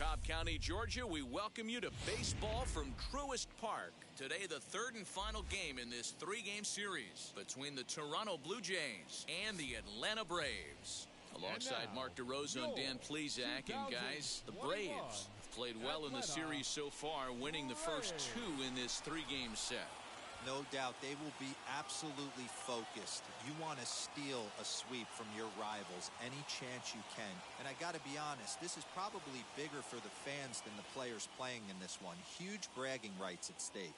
Cobb County, Georgia, we welcome you to baseball from Truist Park. Today, the third and final game in this three-game series between the Toronto Blue Jays and the Atlanta Braves. Alongside Mark DeRosa and Dan Plesac, and guys, the Braves have played well in the series so far, winning the first two in this three-game set. No doubt they will be absolutely focused. You want to steal a sweep from your rivals any chance you can. And I got to be honest, this is probably bigger for the fans than the players playing in this one. Huge bragging rights at stake.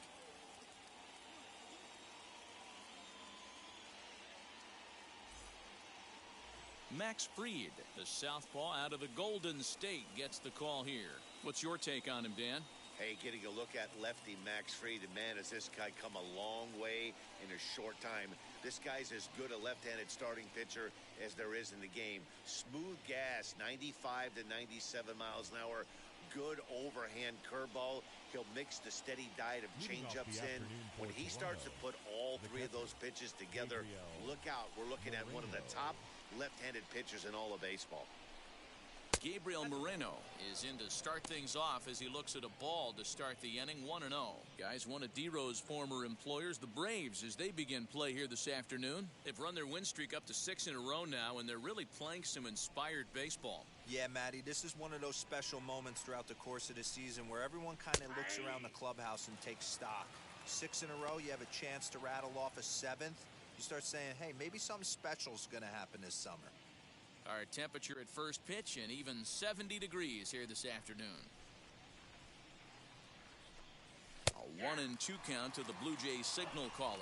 Max Fried, the southpaw out of the Golden State, gets the call here. What's your take on him, Dan? Hey, getting a look at lefty Max Fried, and man, has this guy come a long way in a short time. This guy's as good a left-handed starting pitcher as there is in the game. Smooth gas, 95 to 97 miles an hour. Good overhand curveball. He'll mix the steady diet of changeups in. When he starts to put all three of those pitches together, look out. We're looking at one of the top left-handed pitchers in all of baseball. Gabriel Moreno is in to start things off as he looks at a ball to start the inning. 1-0. Guys, one of D-Row's former employers, the Braves, as they begin play here this afternoon. They've run their win streak up to 6 in a row now, and they're really playing some inspired baseball. Yeah, Matty, this is one of those special moments throughout the course of the season where everyone kind of looks around the clubhouse and takes stock. 6 in a row, you have a chance to rattle off a 7th. You start saying, hey, maybe something special is going to happen this summer. Our temperature at first pitch and even 70 degrees here this afternoon. A 1-2 count to the Blue Jays signal caller.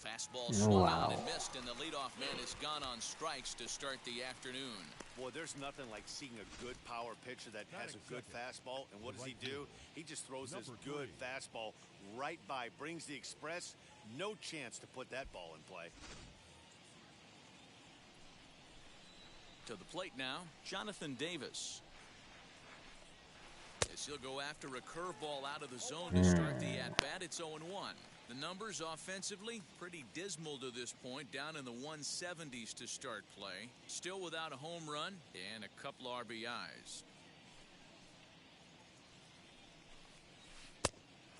Fastball swung on and missed, and the leadoff man has gone on strikes to start the afternoon. Boy, there's nothing like seeing a good power pitcher that has a good fastball. And what does he do? He just throws this good fastball right by, brings the express. No chance to put that ball in play. To the plate now, Jonathan Davis. As he'll go after a curveball out of the zone to start the at-bat. It's 0-1. The numbers offensively pretty dismal to this point, down in the 170s to start play. Still without a home run and a couple RBIs.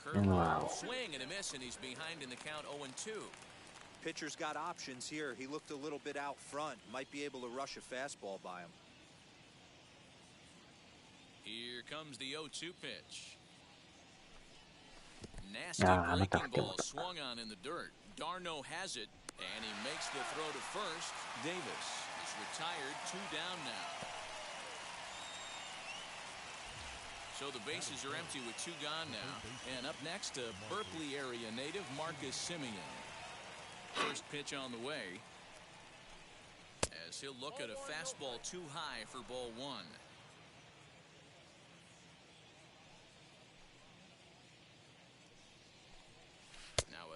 Curveball, swing and a miss, and he's behind in the count. 0-2. Pitcher's got options here. He looked a little bit out front. Might be able to rush a fastball by him. Here comes the 0-2 pitch. Nasty breaking ball swung on in the dirt. Darno has it, and he makes the throw to first. Davis is retired, 2 down now. So the bases are empty with 2 gone now. And up next, a Berkeley area native, Marcus Simeon. First pitch on the way, as he'll look at a fastball too high for ball 1.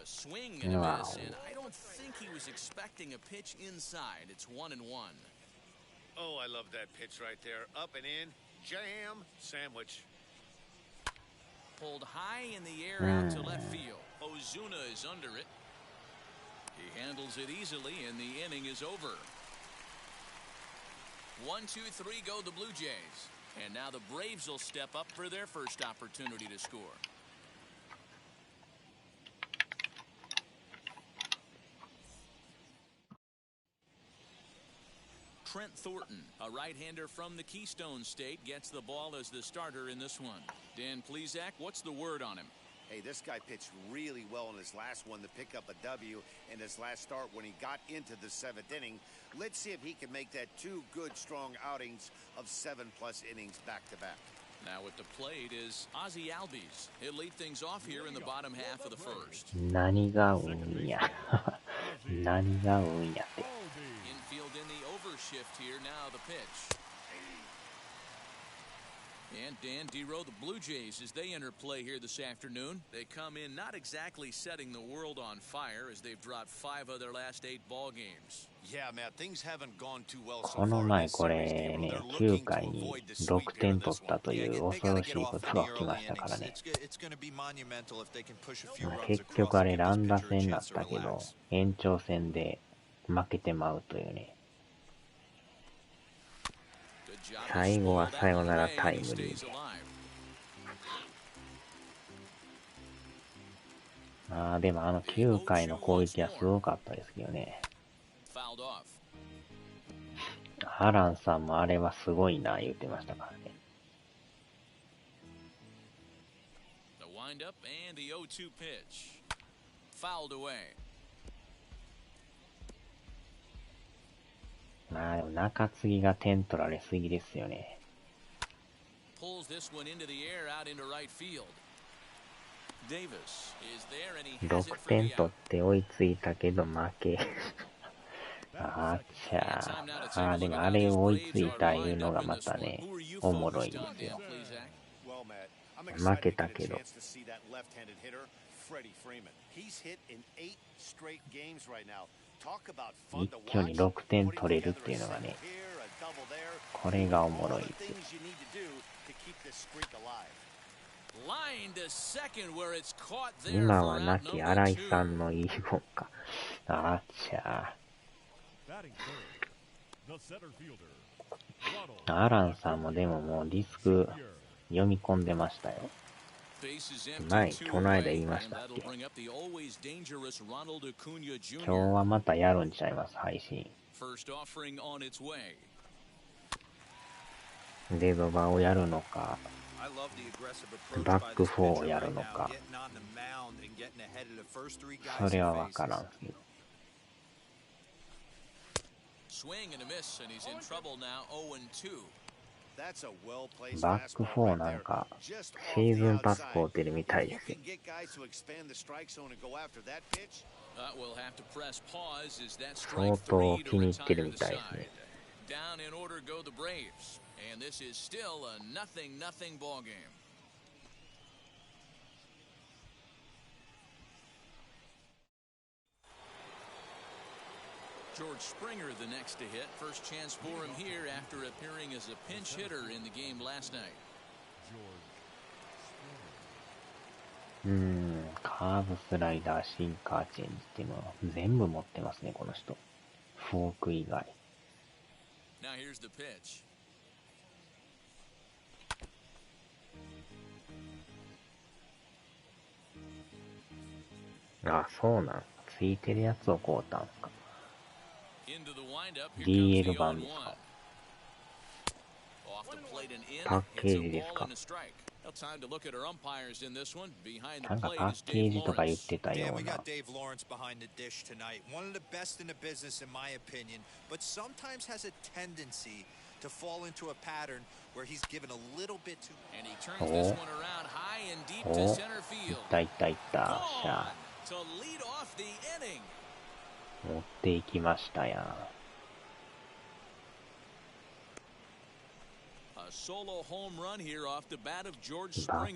A swing and a miss, and I don't think he was expecting a pitch inside. It's 1-1. Oh, I love that pitch right there. Up and in, jam, sandwich. Pulled high in the air out to left field. Ozuna is under it. He handles it easily, and the inning is over. 1, 2, 3 go the Blue Jays. And now the Braves will step up for their first opportunity to score. Trent Thornton, a right-hander from the Keystone State, gets the ball as the starter in this one. Dan Plesac, what's the word on him? Hey, this guy pitched really well in his last one to pick up a W in his last start when he got into the 7th inning. Let's see if he can make that 2 good, strong outings of 7+ innings back-to-back. Now at the plate is Ozzy Albies. He'll lead things off here in the bottom half of the first. 何が運や。何が運やって。Infield in the overshift here. Now the pitch. And Dan D-Row, the Blue Jays, as they enter play here this afternoon, they come in not exactly setting the world on fire as they've dropped 5 of their last 8 ball games. Yeah, man, things haven't gone too well so この far. 前これね、9回に6点取ったという恐ろしいことが起きましたからね。結局あれ乱打戦になったけど、延長戦で負けてまうというね。最後はサヨナラタイムリーで。でも9回の攻撃はすごかったですけどね。アランさんもあれはすごいな言ってましたからね。でも中継ぎが点取られすぎですよね。6点取って追いついたけど負け。でもあれを追いついたいうのがまたね、おもろいですよ。負けたけど。一挙に6点取れるっていうのがね、これがおもろいですよ。今は亡き新井さんの遺言か。アランさんもでももうディスク読み込んでましたよ。この間言いましたっけ。今日はまたやるんちゃいます、配信。デドバをやるのか、バック4をやるのか、それはわからんすけど。バック4なんかシーズンパス買うてるみたいですよ。相当気に入ってるみたいですね。George Springer the next to hit. First chance for him here after appearing as a pinch hitter in the game last night. カーブスライダー、シンカー、チェンジっていうのは全部持ってますね、この人。フォーク以外。Now here's the pitch. そうなん。ついてるやつを買うたんすか。DL 版ですか。パッケージですか。なんかパッケージとか言ってたような。いったいったいった。持っていきましたやん。バッ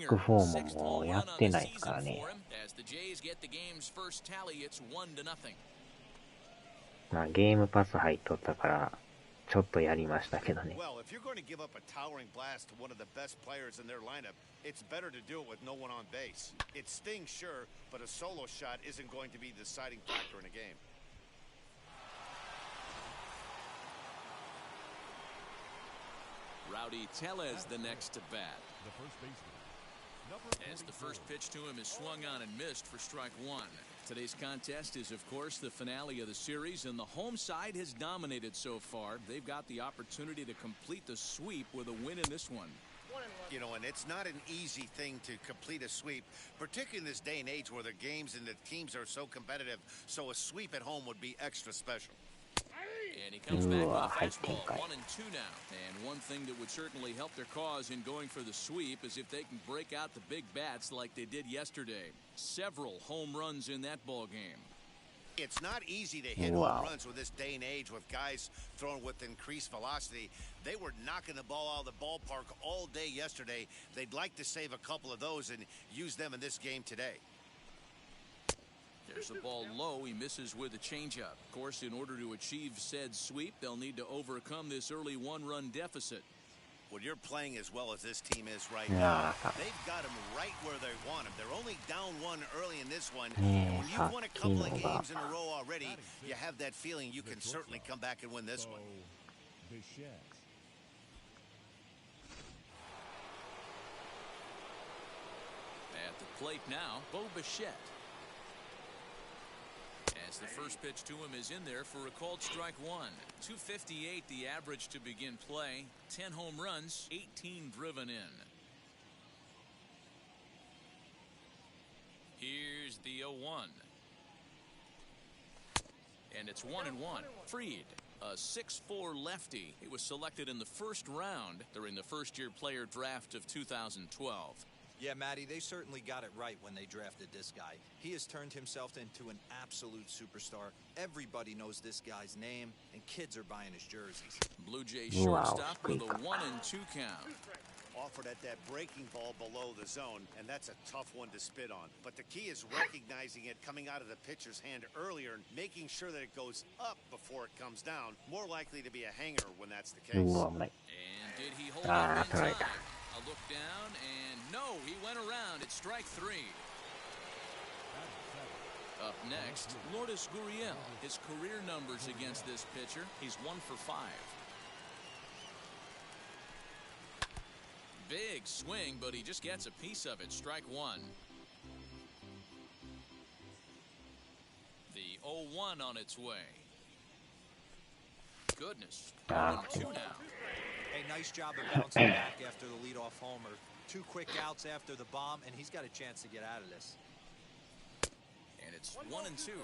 ク4ももうやってないですからね。ゲームパス入っとったからちょっとやりましたけどね。Rowdy Tellez the next to bat. As the first pitch to him is swung on and missed for strike one. Today's contest is, of course, the finale of the series, and the home side has dominated so far. They've got the opportunity to complete the sweep with a win in this one. You know, and it's not an easy thing to complete a sweep, particularly in this day and age where the games and the teams are so competitive. So a sweep at home would be extra special. And he comes back with a fastball, 1-2 now. And one thing that would certainly help their cause in going for the sweep is if they can break out the big bats like they did yesterday. Several home runs in that ball game. It's not easy to hit home runs with this day and age with guys throwing with increased velocity. They were knocking the ball out of the ballpark all day yesterday. They'd like to save a couple of those and use them in this game today. There's the ball low. He misses with a changeup. Of course, in order to achieve said sweep, they'll need to overcome this early one-run deficit. When you're playing as well as this team is right い now, や they've got them right where they want them. They're only down one early in this one. ー、ね And え、 when you've さ won a っき couple の of が、 games in a row already, you have that feeling you can certainly come back and win this one. At the plate now, Bo Bichette. As the first pitch to him is in there for a called strike one. 258 the average to begin play. 10 home runs, 18 driven in. Here's the 0-1. And it's 1-1. Fried, a 6'4" lefty. He was selected in the first round during the first-year player draft of 2012. Yeah, Matty, they certainly got it right when they drafted this guy. He has turned himself into an absolute superstar. Everybody knows this guy's name, and kids are buying his jerseys. Blue Jays shortstop with a 1-2 count. Offered at that breaking ball below the zone, and that's a tough one to spit on. But the key is recognizing it coming out of the pitcher's hand earlier and making sure that it goes up before it comes down. More likely to be a hanger when that's the case. And did he hold up in time? A look down, and no, he went around. It's strike three. Up next, Lourdes Gurriel. His career numbers against this pitcher, he's 1 for 5. Big swing, but he just gets a piece of it. Strike one. The 0-1 on its way. Goodness. 1-2 now. Hey, nice job of bouncing back after the leadoff homer. 2 quick outs after the bomb, and he's got a chance to get out of this. And it's 1-2.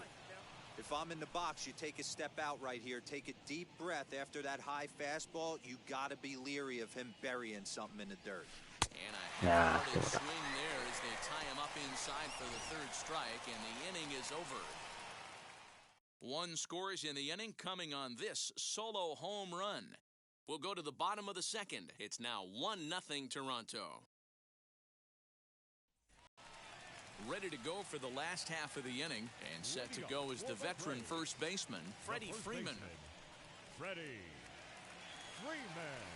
If I'm in the box, you take a step out right here. Take a deep breath after that high fastball. You got to be leery of him burying something in the dirt. And a half-hearted swing there as they tie him up inside for the third strike, and the inning is over. 1 scores in the inning coming on this solo home run. We'll go to the bottom of the second. It's now 1-0 Toronto. Ready to go for the last half of the inning, and set to go is the veteran first baseman, Freddie Freeman. Freddie Freeman.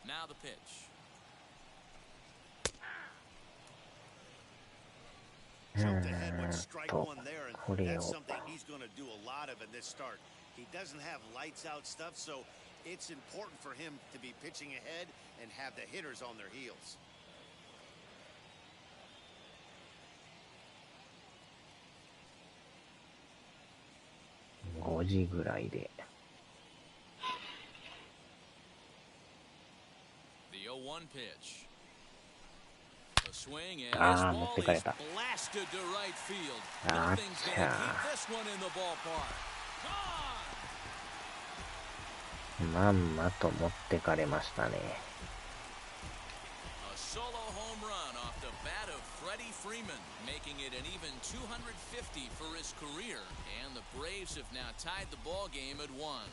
Now the pitch. Jumped ahead with strike one there, and that's something he's going to do a lot of in this start. He doesn't have lights out stuff, so it's important for him to be pitching ahead and have the hitters on their heels.5時ぐらいで。 The 0-1 pitch. A swing, and this ball is blasted to right field. Nothing's going to keep this one in the ballpark. Gone! まんまと持ってかれましたね。 A solo home run off the bat of Freddie Freeman, making it an even 250 for his career, and the Braves have now tied the ball game at 1.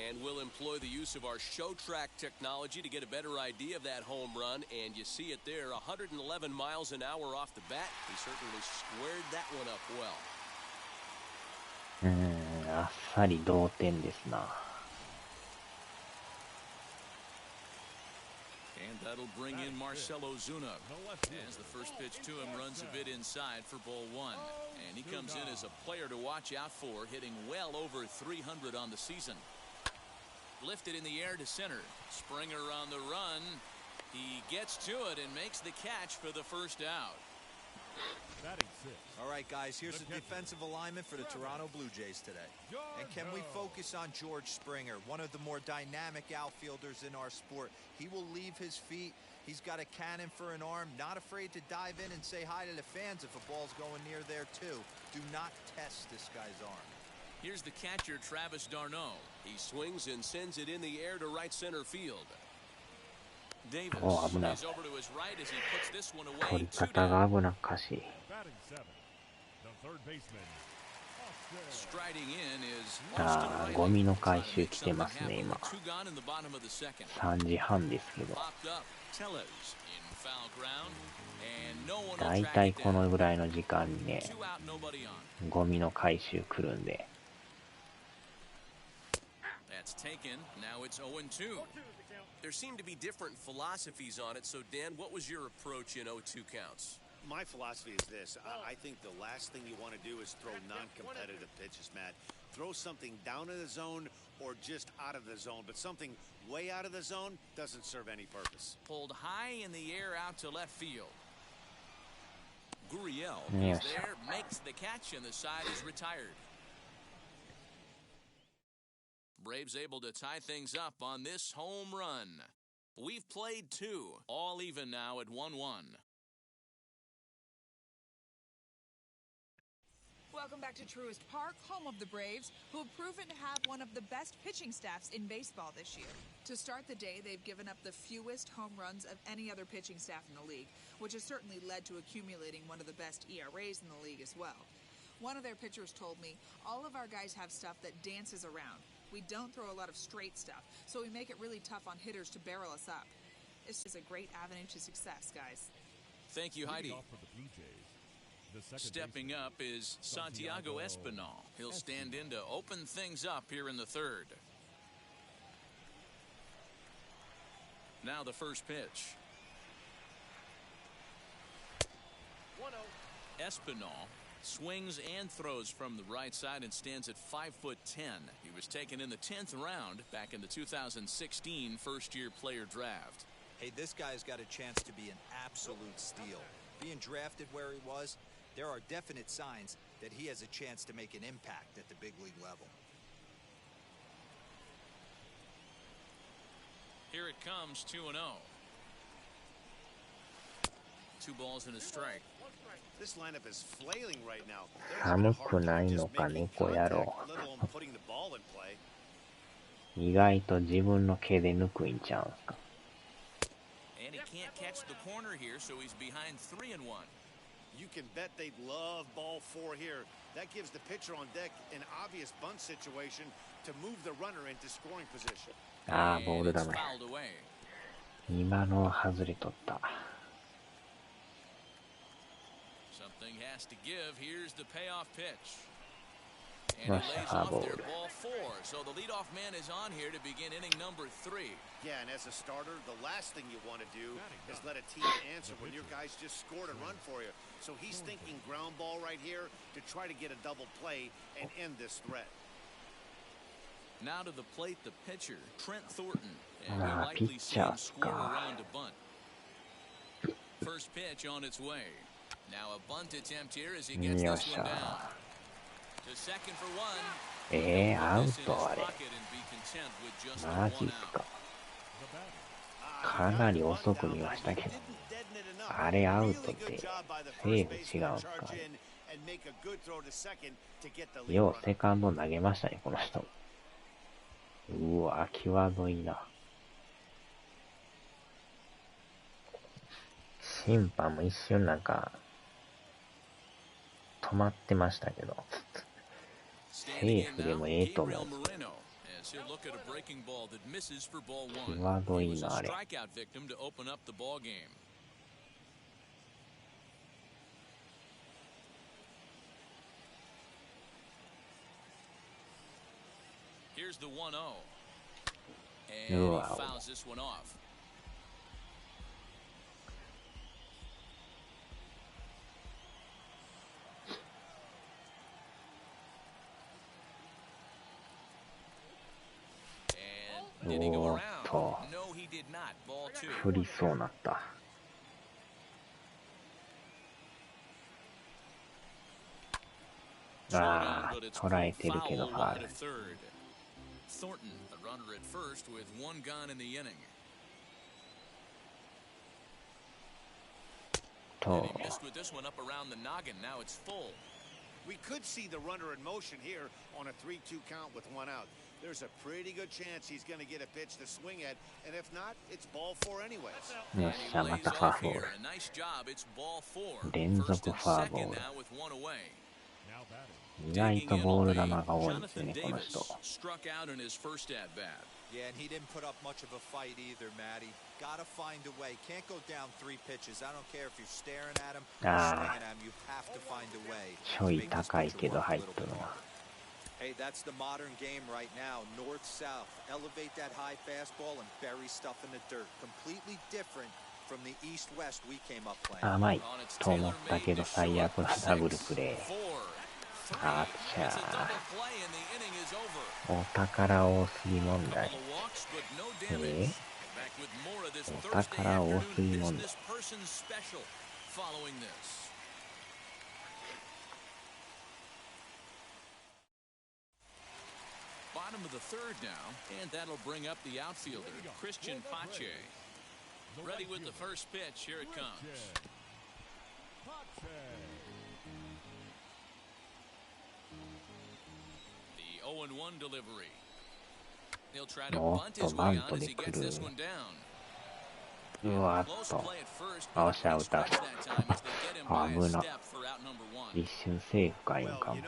And we'll employ the use of our show track technology to get a better idea of that home run. And you see it there, 111 miles an hour off the bat. He certainly squared that one up well. あっさり同点ですな。 And that'll bring in Marcell Ozuna. As the first pitch to him runs a bit inside for ball one. And he comes in as a player to watch out for, hitting well over 300 on the season. Lifted in the air to center. Springer on the run. He gets to it and makes the catch for the first out. All right, guys, here's the defensive alignment for the Toronto Blue Jays today. And can we focus on George Springer, one of the more dynamic outfielders in our sport? He will leave his feet. He's got a cannon for an arm, not afraid to dive in and say hi to the fans if a ball's going near there, too. Do not test this guy's arm. Here's the catcher, Travis d'Arnaud. He swings and sends it in the air to right center field. Davis is over to his right as he puts this one away. 取り方が危なっかしい。 Batting 7, the third baseman, Striding in is ああ、ゴミの回収来てますね、今。two gone in the bottom of the second. 3時半ですけど。 Popped up. Tellez in foul ground, and no one だ will い track たい it こ down. のぐらいの時間にね、 Two out, nobody on. ゴミの回収来るんで。That's taken. Now it's 0-2. There seem to be different philosophies on it, so Dan, what was your approach in 0-2 counts? My philosophy is this. I think the last thing you want to do is throw non-competitive pitches, Matt. Throw something down in the zone or just out of the zone, but something way out of the zone doesn't serve any purpose. Pulled high in the air out to left field. Gurriel Yes. is there, makes the catch, and the side is retired. Braves able to tie things up on this home run. We've played two, all even now at 1-1. Welcome back to Truist Park, home of the Braves, who have proven to have one of the best pitching staffs in baseball this year. To start the day, they've given up the fewest home runs of any other pitching staff in the league, which has certainly led to accumulating one of the best ERAs in the league as well. One of their pitchers told me, all of our guys have stuff that dances around. We don't throw a lot of straight stuff, so we make it really tough on hitters to barrel us up. This is a great avenue to success, guys. Thank you, Heidi. Leading off for the Blue Jays, the second Stepping baseman, up is Santiago Espinal. He'll stand in to open things up here in the third. Now the first pitch. 1-0. Espinal swings and throws from the right side and stands at 5'10". He was taken in the 10th round back in the 2016 first-year player draft. Hey, this guy's got a chance to be an absolute steal. Being drafted where he was, there are definite signs that he has a chance to make an impact at the big league level. Here it comes, 2-0. 2 balls and a strike. This lineup is flailing right now. 寒くないのか、猫野郎。 let alone putting the ball in play. 意外と自分の毛で抜くんちゃうんすか。 And he can't catch the corner here, so he's behind 3-1. You can bet they'd love ball 4 here. That gives the pitcher on deck an obvious bunt situation to move the runner into scoring position. ああ、ボール And だ it's ね。 fouled away. 今のは外れとった。 Something has to give. Here's the payoff pitch. And Nice he lays high off ball. there, ball 4. So the leadoff man is on here to begin inning number 3. Yeah, and as a starter, the last thing you want to do is let a team answer when your guys just scored a run for you. So he's thinking ground ball right here to try to get a double play and end this threat. Now to the plate, the pitcher, Trent Thornton. And Ah, we'll likely see him pitcher score ka. around a bunt. First pitch on its way. Now a bunt attempt here as he gets this one down. To second for one. アウトあれ。 Pocket and be content with just the マ one ジっす out. か。かなり遅く見ましたけど。あれアウトってセーフ違うんすか。ようセカンド投げましたね、この人。うわ、際どいな。審判も一瞬なんか止まってましたけど。セーフでもええと思う。際どいな、あれ。Here's the 1-0. Wow. And he fouls this one off. And did he go around? No, he did not. Ball 2. 振りそうなった。ああ、捉えてるけどファール。 Thornton, a runner at first with one gone in the inning. と、 He missed with this one up around the noggin. Now it's full. We could see the runner in motion here on a 3-2 count with one out. There's a pretty good chance he's going to get a pitch to swing at, and if not, it's ball 4 anyways. よっしゃ、またファーボール。 A nice job. It's ball 4. 連続 First and ファーボー second ル。 now with one away. Now batting. 意外とボール球が多いんですよね、この人。Struck out in his first at bat. Yeah, and he didn't put up much of a fight either, Matty. Gotta find a way. Can't go down 3 pitches. I don't care if you're staring at him or staying at him. You have to find a way. ちょい高いけど入っとるわ。Hey, that's the modern game right now. North-south. Elevate that high fastball and bury stuff in the dirt. Completely different from the east-west we came up playing. 甘いと思ったけど最悪なダブルプレー。あっちゃー。お宝多すぎ問題。お宝多すぎ問題。Bottom of the third now, and that'll bring up the outfielder, Christian Pache. Ready with the first pitch. Here it comes. The 0-1 delivery. He'll try to bunt his way on as he gets this one down. うわっと。あ、おしゃ、打たした。危な。一瞬セーフかいんかも。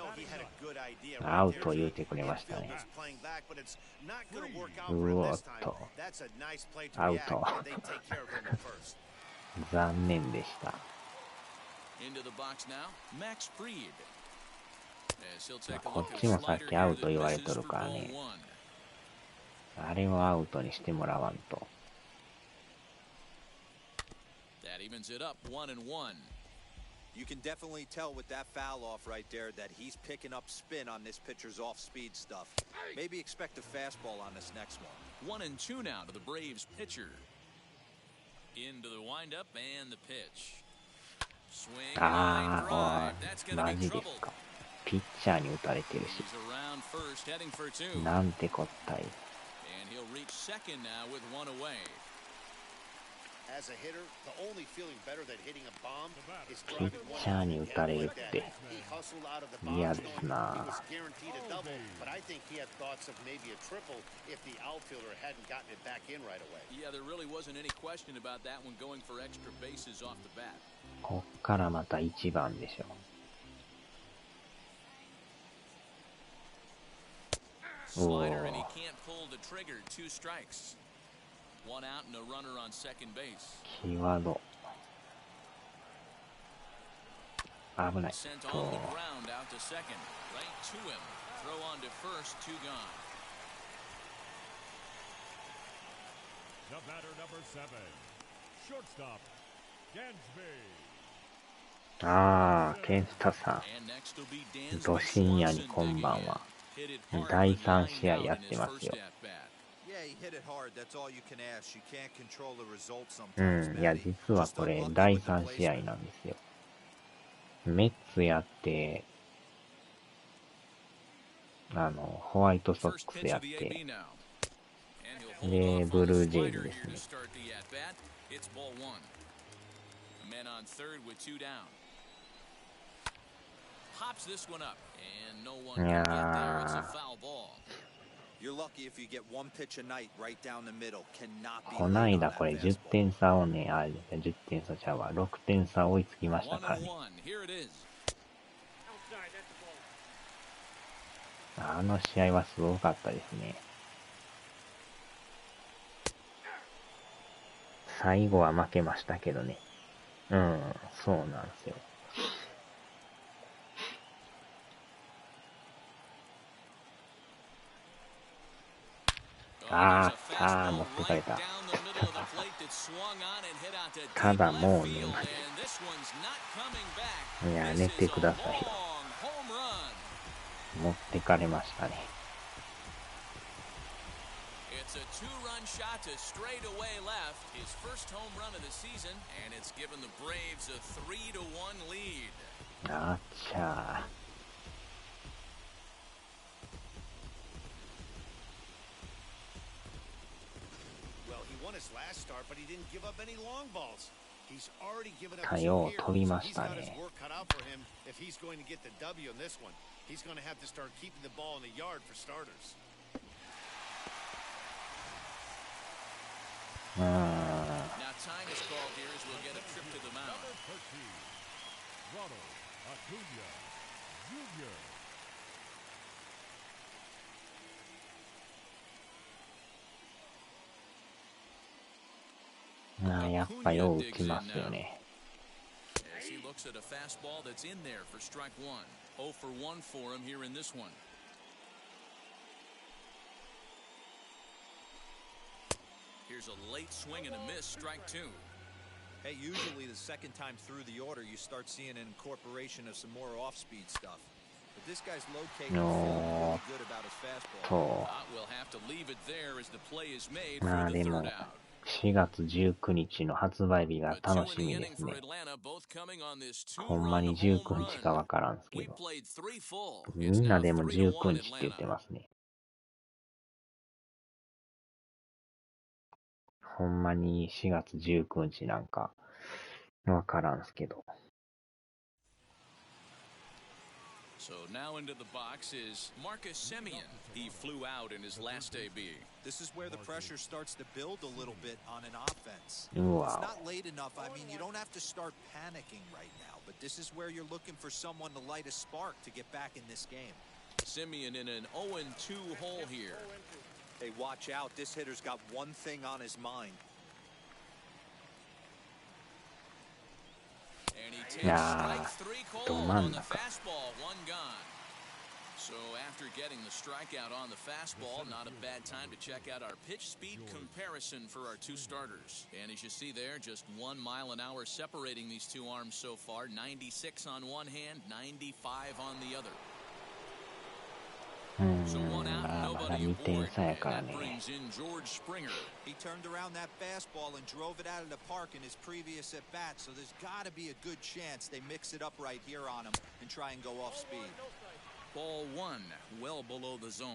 アウト言うてくれましたね。うおっと。アウト。残念でした。こっちもさっきアウト言われとるからね。あれをアウトにしてもらわんと。That evens it up 1-1. You can definitely tell with that foul off right there that he's picking up spin on this pitcher's off-speed stuff. Maybe expect a fastball on this next one. 1-2 now to the Braves pitcher. Into the windup and the pitch. Swing and drive. That's going to be trouble. ピッチャーに打たれてるし。なんてこったい。And he'll reach second now with one away. As a hitter, the only feeling better than hitting a bomb is ピッチャーに打たれるって嫌ですな。guaranteed a double, but I think he had thoughts of maybe a triple if the outfielder hadn't gotten it back in right away. Yeah, there really wasn't any question about that one going for extra bases off the bat. こっからまた1番でしょ。Slider and he can't pull the trigger. 2 strikes. 1 out and a runner on second base. キワド。危ない。Sent on the ground out to second. Right to him. Throw on to first. 2 gone. The batter number 7, shortstop, Gansby. ああ、ケンスタさん。ど深夜にこんばんは。第3試合やってますよ。いや、実はこれ、第3試合なんですよ。メッツやって、ホワイトソックスやって、で、ブルージェイズですね。いやこないだこれ10点差をね、10点差ちゃうわ、6点差追いつきましたからね。あの試合はすごかったですね。最後は負けましたけどね。そうなんですよ。さあ、持ってかれた。ただもう眠い。いや、寝てくださいよ。持ってかれましたね。It's a 2-run shot to straightaway left. His first home run of the season, and it's given the Braves a 3-1 lead. あっちゃー。太陽飛びましたね。やっぱよう打ちますよね。As he looks at a fastball that's in there for strike one. 0 for 1 for him here in this one. Here's a late swing and a miss, strike two. Hey, usually the second time through the order, you start seeing an incorporation of some more off-speed stuff. But this guy's located really good about his fastball. We'll have to leave it there as the play is made まあ for the でも third out. 4月19日の発売日が But two 楽 in し the み inning です for ね。 Atlanta, both coming on this ほんま two-run に home 19日か run. わからんすけ We ど。 played 3 full. み It's んな now でも 3 to 19 1日って言って Atlanta. ますね。ほんまに4月19日なんかわからんすけど。So now into the box is Marcus Semien. He flew out in his last AB. This is where the pressure starts to build a little bit on an offense. Wow. It's not late enough. I mean, you don't have to start panicking right now, but this is where you're looking for someone to light a spark to get back in this game. Semien in an 0-2 hole here. Hey, watch out. This hitter's got one thing on his mind. And he takes strike three cold on the fastball, one gone. So after getting the strikeout on the fastball, not a bad time to check out our pitch speed comparison for our two starters. And as you see there, just 1 mile an hour separating these two arms so far. 96 on one hand, 95 on the other. So one out, nobody aboard, and that brings in George Springer. He turned around that fastball and drove it out of the park in his previous at-bat, so there's got to be a good chance they mix it up right here on him and try and go off speed. Ball one, well below the zone.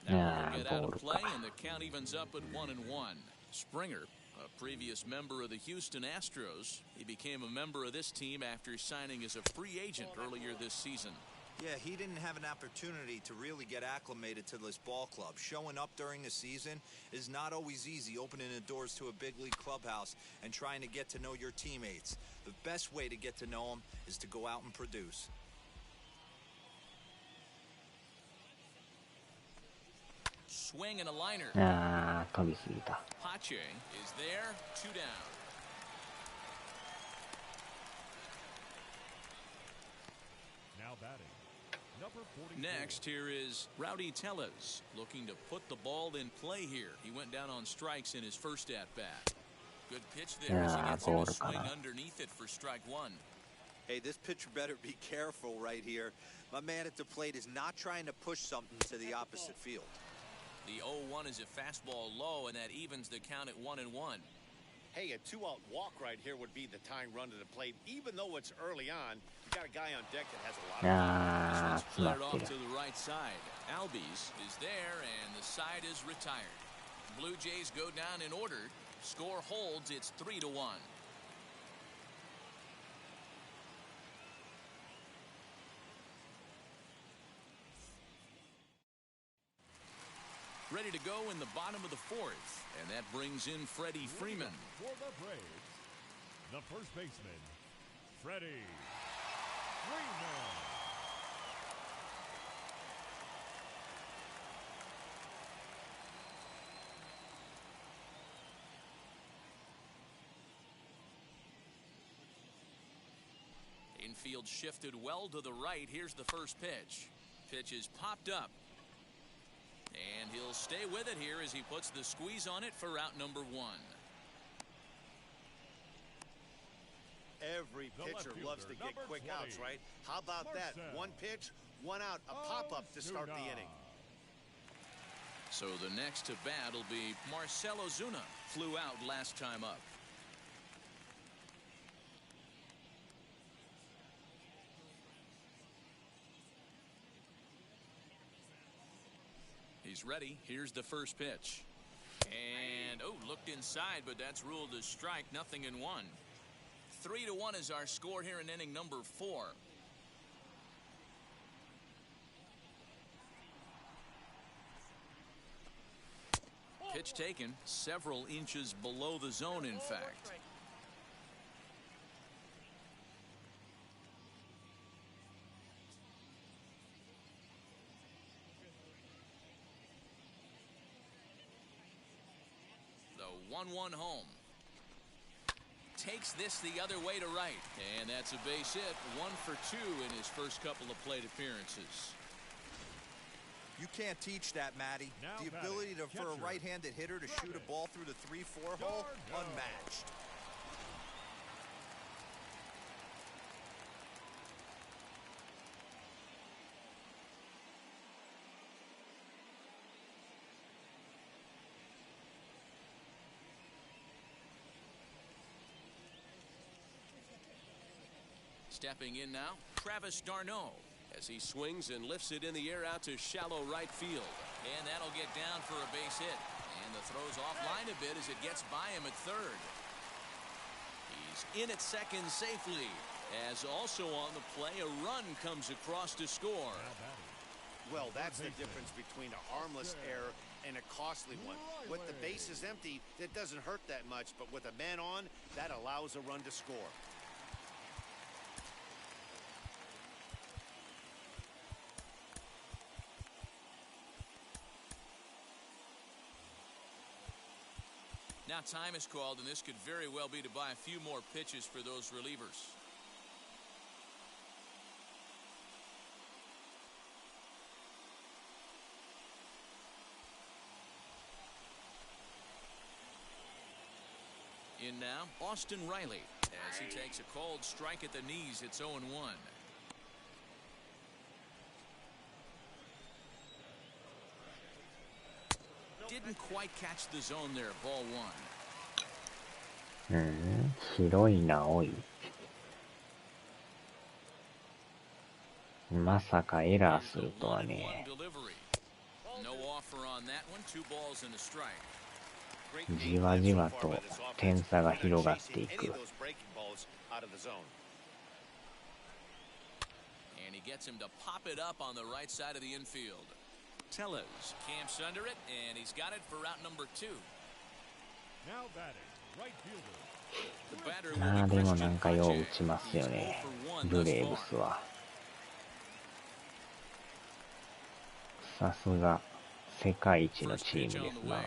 Now we'll get out of play, and the count evens up at 1-1. Springer, a previous member of the Houston Astros, he became a member of this team after signing as a free agent earlier this season. Yeah, he didn't have an opportunity to really get acclimated to this ball club. Showing up during the season is not always easy, opening the doors to a big league clubhouse and trying to get to know your teammates. The best way to get to know them is to go out and produce. Swing and a liner. 飛びすぎた。 Pache is there, 2 down. Now batting. Number 44. Next, here is Rowdy Tellez, looking to put the ball in play here. He went down on strikes in his first at-bat. Good pitch there as he gets in a swing underneath it for strike one. Hey, this pitcher better be careful right here. My man at the plate is not trying to push something to the opposite field. The 0-1 is a fastball low, and that evens the count at 1-1. Hey, a 2-out walk right here would be the tying run to the plate. Even though it's early on, you got a guy on deck that has a lot of This one's flared off to the right side. Albies is there, and the side is retired. Blue Jays go down in order. Score holds. It's 3-1. Ready to go in the bottom of the fourth, and that brings in Freddie Freeman. For the Braves, the first baseman, Freddie Freeman. Infield shifted well to the right. Here's the first pitch. Pitch is popped up. And he'll stay with it here as he puts the squeeze on it for out number one. Every pitcher loves to get quick outs, right? How about that? One pitch, one out, a pop-up to start the inning. So the next to bat will be Marcell Ozuna. Flew out last time up. He's ready. Here's the first pitch. And, looked inside, but that's ruled a strike. 0-1. 3-1 is our score here in inning number 4. Pitch taken several inches below the zone, in fact. 1-1 home. Takes this the other way to right. And that's a base hit. 1 for 2 in his first couple of plate appearances. You can't teach that, Matty. The ability for a right-handed hitter to shoot a ball through the 3-4 hole, unmatched. Stepping in now, Travis d'Arnaud. As he swings and lifts it in the air out to shallow right field. And that'll get down for a base hit. And the throw's offline a bit as it gets by him at third. He's in at second safely. As also on the play, a run comes across to score. Well, that's the difference between a harmless error and a costly one. With the bases empty, it doesn't hurt that much. But with a man on, that allows a run to score. Now time is called, and this could very well be to buy a few more pitches for those relievers. In now, Austin Riley, as he takes a cold strike at the knees. It's 0-1. Didn't quite catch the zone there. Ball 1. 白いな、おい。まさかエラーするとはね。じわじわと点差が広がっていく。And he gets him to pop it up on the right side of the infield. Tellez camps under it, and he's got it for route number 2. Now batting, right fielder. まあでもなんかよう打ちますよね、ブレーブスは。さすが世界一のチームですな。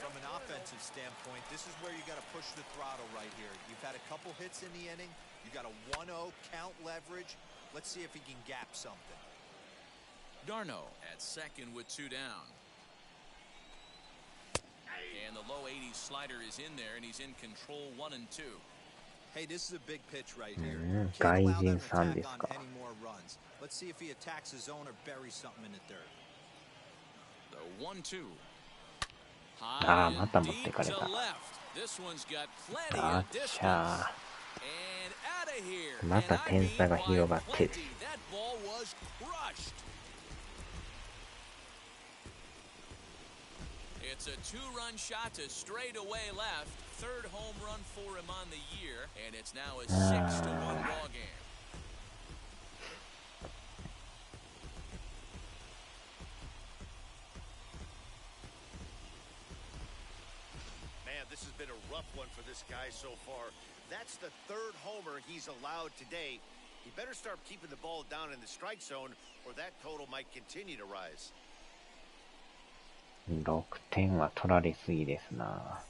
From an offensive standpoint, this is where you got to push the throttle right here. You've had a couple hits in the inning. You got a 1-0 count leverage. Let's see if he can gap something. d'Arnaud at second with 2 down. And the low 80s slider is in there, and he's in control 1-2. Hey, this is a big pitch right here. 外人さんですか。 Let's see if he attacks his zone or buries something in the dirt. The 1-2. ああ、また持ってかれた。あっちゃー。また点差が広がってる。It's a 2-run shot to straightaway left. Third home run for him on the year, and it's now a 6-1 ball game. Man, this has been a rough one for this guy so far. That's the 3rd homer he's allowed today. He better start keeping the ball down in the strike zone, or that total might continue to rise. 6点は取られすぎですな。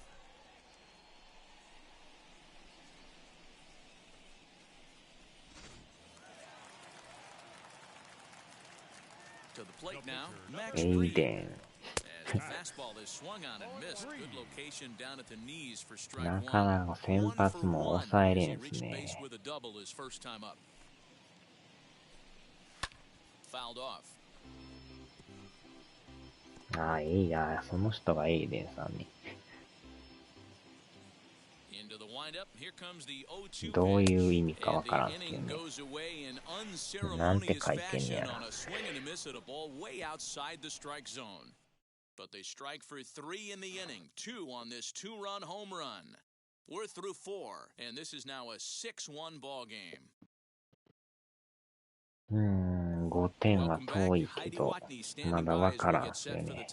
エイデン。なかなか先発も抑えれんですね。ああ、いいや、その人がエイデンさんに。どういう意味かわからんすけどね。なんて書いてんねやろ。But they strike for 3 in the inning, 2 on this 2-run home run. We're through 4, and this is now a 6-1 ball game. 5点は遠いけど、まだわからんすよね。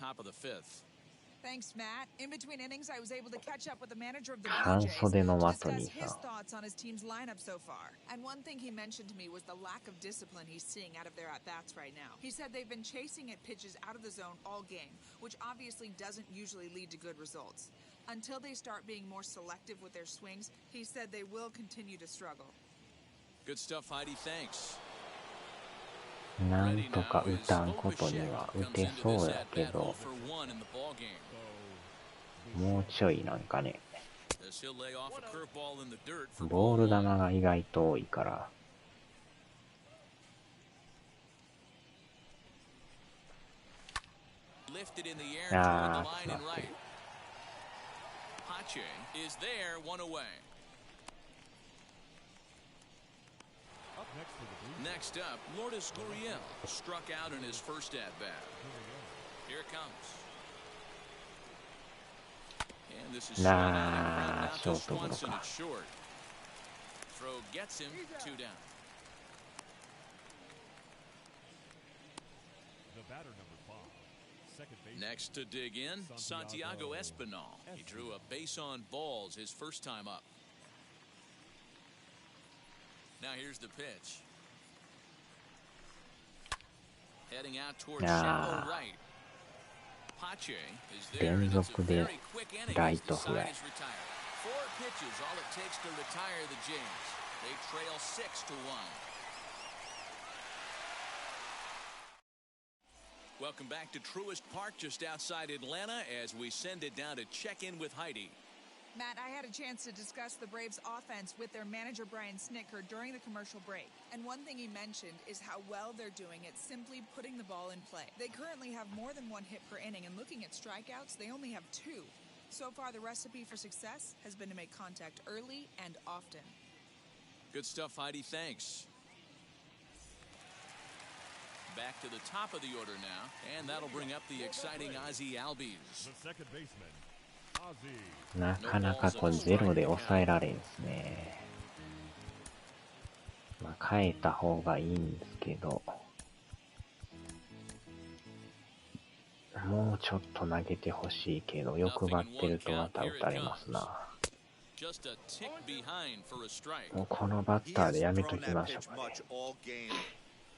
Thanks, Matt. In between innings, I was able to catch up with the manager of the Blue 半 Jays 袖の to 的 discuss に his さ、 thoughts on his team's lineup so far. And one thing he mentioned to me was the lack of discipline he's seeing out of their at-bats right now. He said they've been chasing at pitches out of the zone all game, which obviously doesn't usually lead to good results. Until they start being more selective with their swings, he said they will continue to struggle. Good stuff, Heidi. Thanks. なんとか打たんことには打てそうやけど、もうちょいなんかね、ボール球が意外と多いから。ああ、決まってる。Next up, Lourdes Gurriel struck out in his first at-bat. Here it comes. And this is short out to Swanson. It's short. Throw gets him 2 down. The batter number 5, second base. Next to dig in, Santiago Espinal. He drew a base on balls his first time up. Now here's the pitch. Heading out towards shallow right. Pache is there, and it's a very quick inning as the side is retired. 4 pitches, all it takes to retire the Jays. They trail 6-1. Welcome back to Truist Park, just outside Atlanta, as we send it down to check in with Heidi. Matt, I had a chance to discuss the Braves' offense with their manager, Brian Snitker, during the commercial break. And one thing he mentioned is how well they're doing at simply putting the ball in play. They currently have more than 1 hit per inning, and looking at strikeouts, they only have 2. So far, the recipe for success has been to make contact early and often. Good stuff, Heidi. Thanks. Back to the top of the order now, and that'll bring up the exciting Ozzie Albies. The second baseman, Ozzie. なかなかこれゼロで抑えられんですね。まあ変えた方がいいんですけど、もうちょっと投げてほしいけど、欲張ってるとまた打たれますな。もうこのバッターでやめときましょうかね。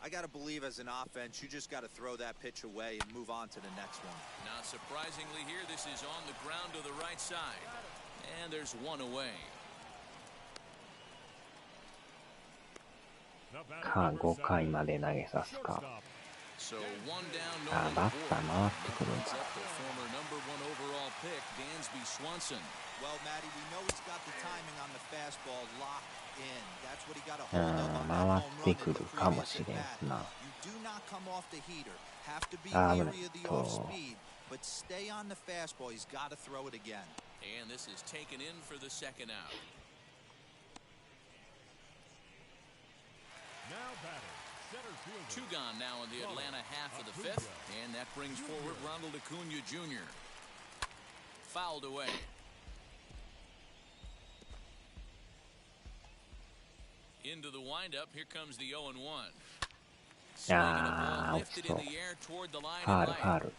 I gotta believe as an offense, you just gotta throw that pitch away and move on to the next one. Now, surprisingly here, this is on the ground to the right side. And there's 1 away. か、5回まで投げさすか。So 1 down, あ、バッター回ってくるんか。former number 1 overall pick, Dansby Swanson. Well, Matty, we know he's got the timing on the fastball locked in. That's what he got to hold up on that home run in the previous at bat. You do not come off the heater. Have to be leery of the off speed, but stay on the fastball. He's got to throw it again. And this is taken in for the second out. Now batting, center fielder. 2 gone now in the Atlanta half of the 5th, and that brings forward Ronald Acuna Jr. Fouled away. Into the windup, here comes the 0-1. Swinging the ball lifted in the air toward the line and right.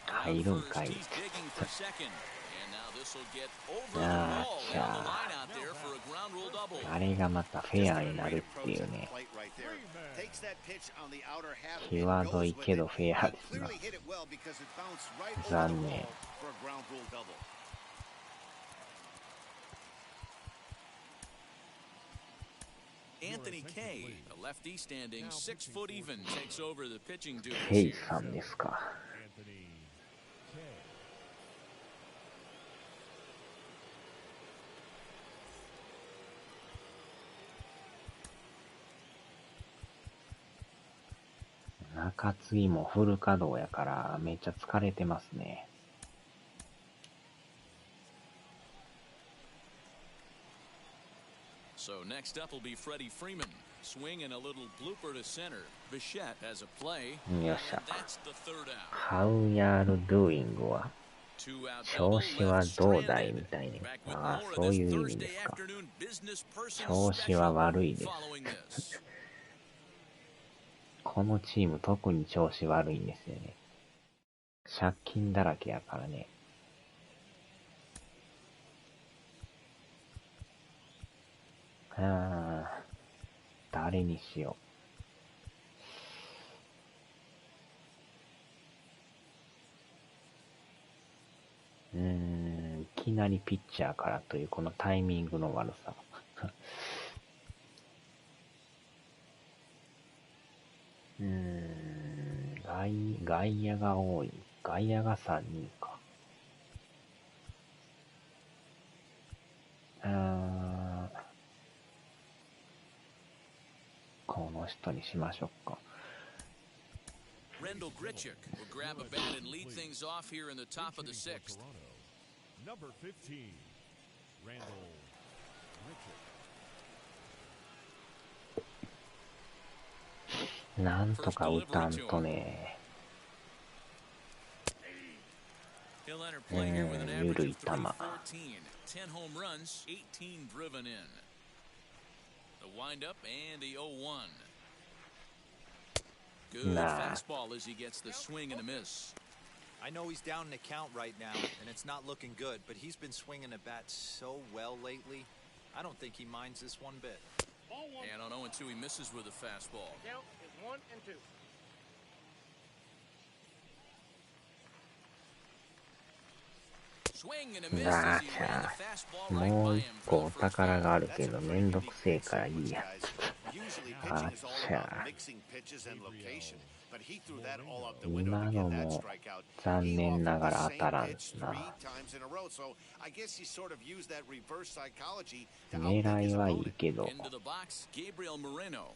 入るんかい。 He's digging for second. And now this will get over the wall down the line out there for a ground rule double. あれがまたフェアになるっていうね。際どいけどフェアですな。残念。Anthony Kay, a lefty standing 6 foot even, takes over the pitching duties ヘイ here. さんですか。Anthony K. 中継ぎもフル稼働やからめっちゃ疲れてますね。So next up will be Freddie Freeman. Swing and a little blooper to center. Bichette has a play. よっしゃ。 That's the third out. How you doing は Two out 調子はどうだいみたいに。 Back with ああ、 more そ of う this いう意味で Thursday すか。 afternoon business person 調子は special 悪いです。 following this. このチーム特に調子悪いんですよね。借金だらけやからね。誰にしよう。いきなりピッチャーからというこのタイミングの悪さ。外野が多い。外野が3人か。この人にしましょうか。Rendell Grichuk will grab a bat and lead things off here in the top of the sixth. Number 15, Rendell Grichuk. なんとか打たんとね。ゆるい球。10 home runs, 18 driven in. The windup and the 0-1. Good fastball as he gets the swing and a miss. I know he's down in the count right now, and it's not looking good, but he's been swinging the bat so well lately. I don't think he minds this one bit. And on 0-2, he misses with a fastball. Count is 1 and 2. Swing and a miss as he ran the fastball right も by う him 一 for 個 the お first 宝 out. があるけどめんどくせえからいいや。 Usually あ pitching is っ all ちゃ about mixing pitches and location, but he threw that all out the 今 window to の get that も strikeout. 残 He 念なが offered ら the 当たら same ん pitch な。 3 times in a row, so I guess he sort of used that reverse psychology to 狙 outthink い his はいい opponent. けど。 Into the box, Gabriel Moreno.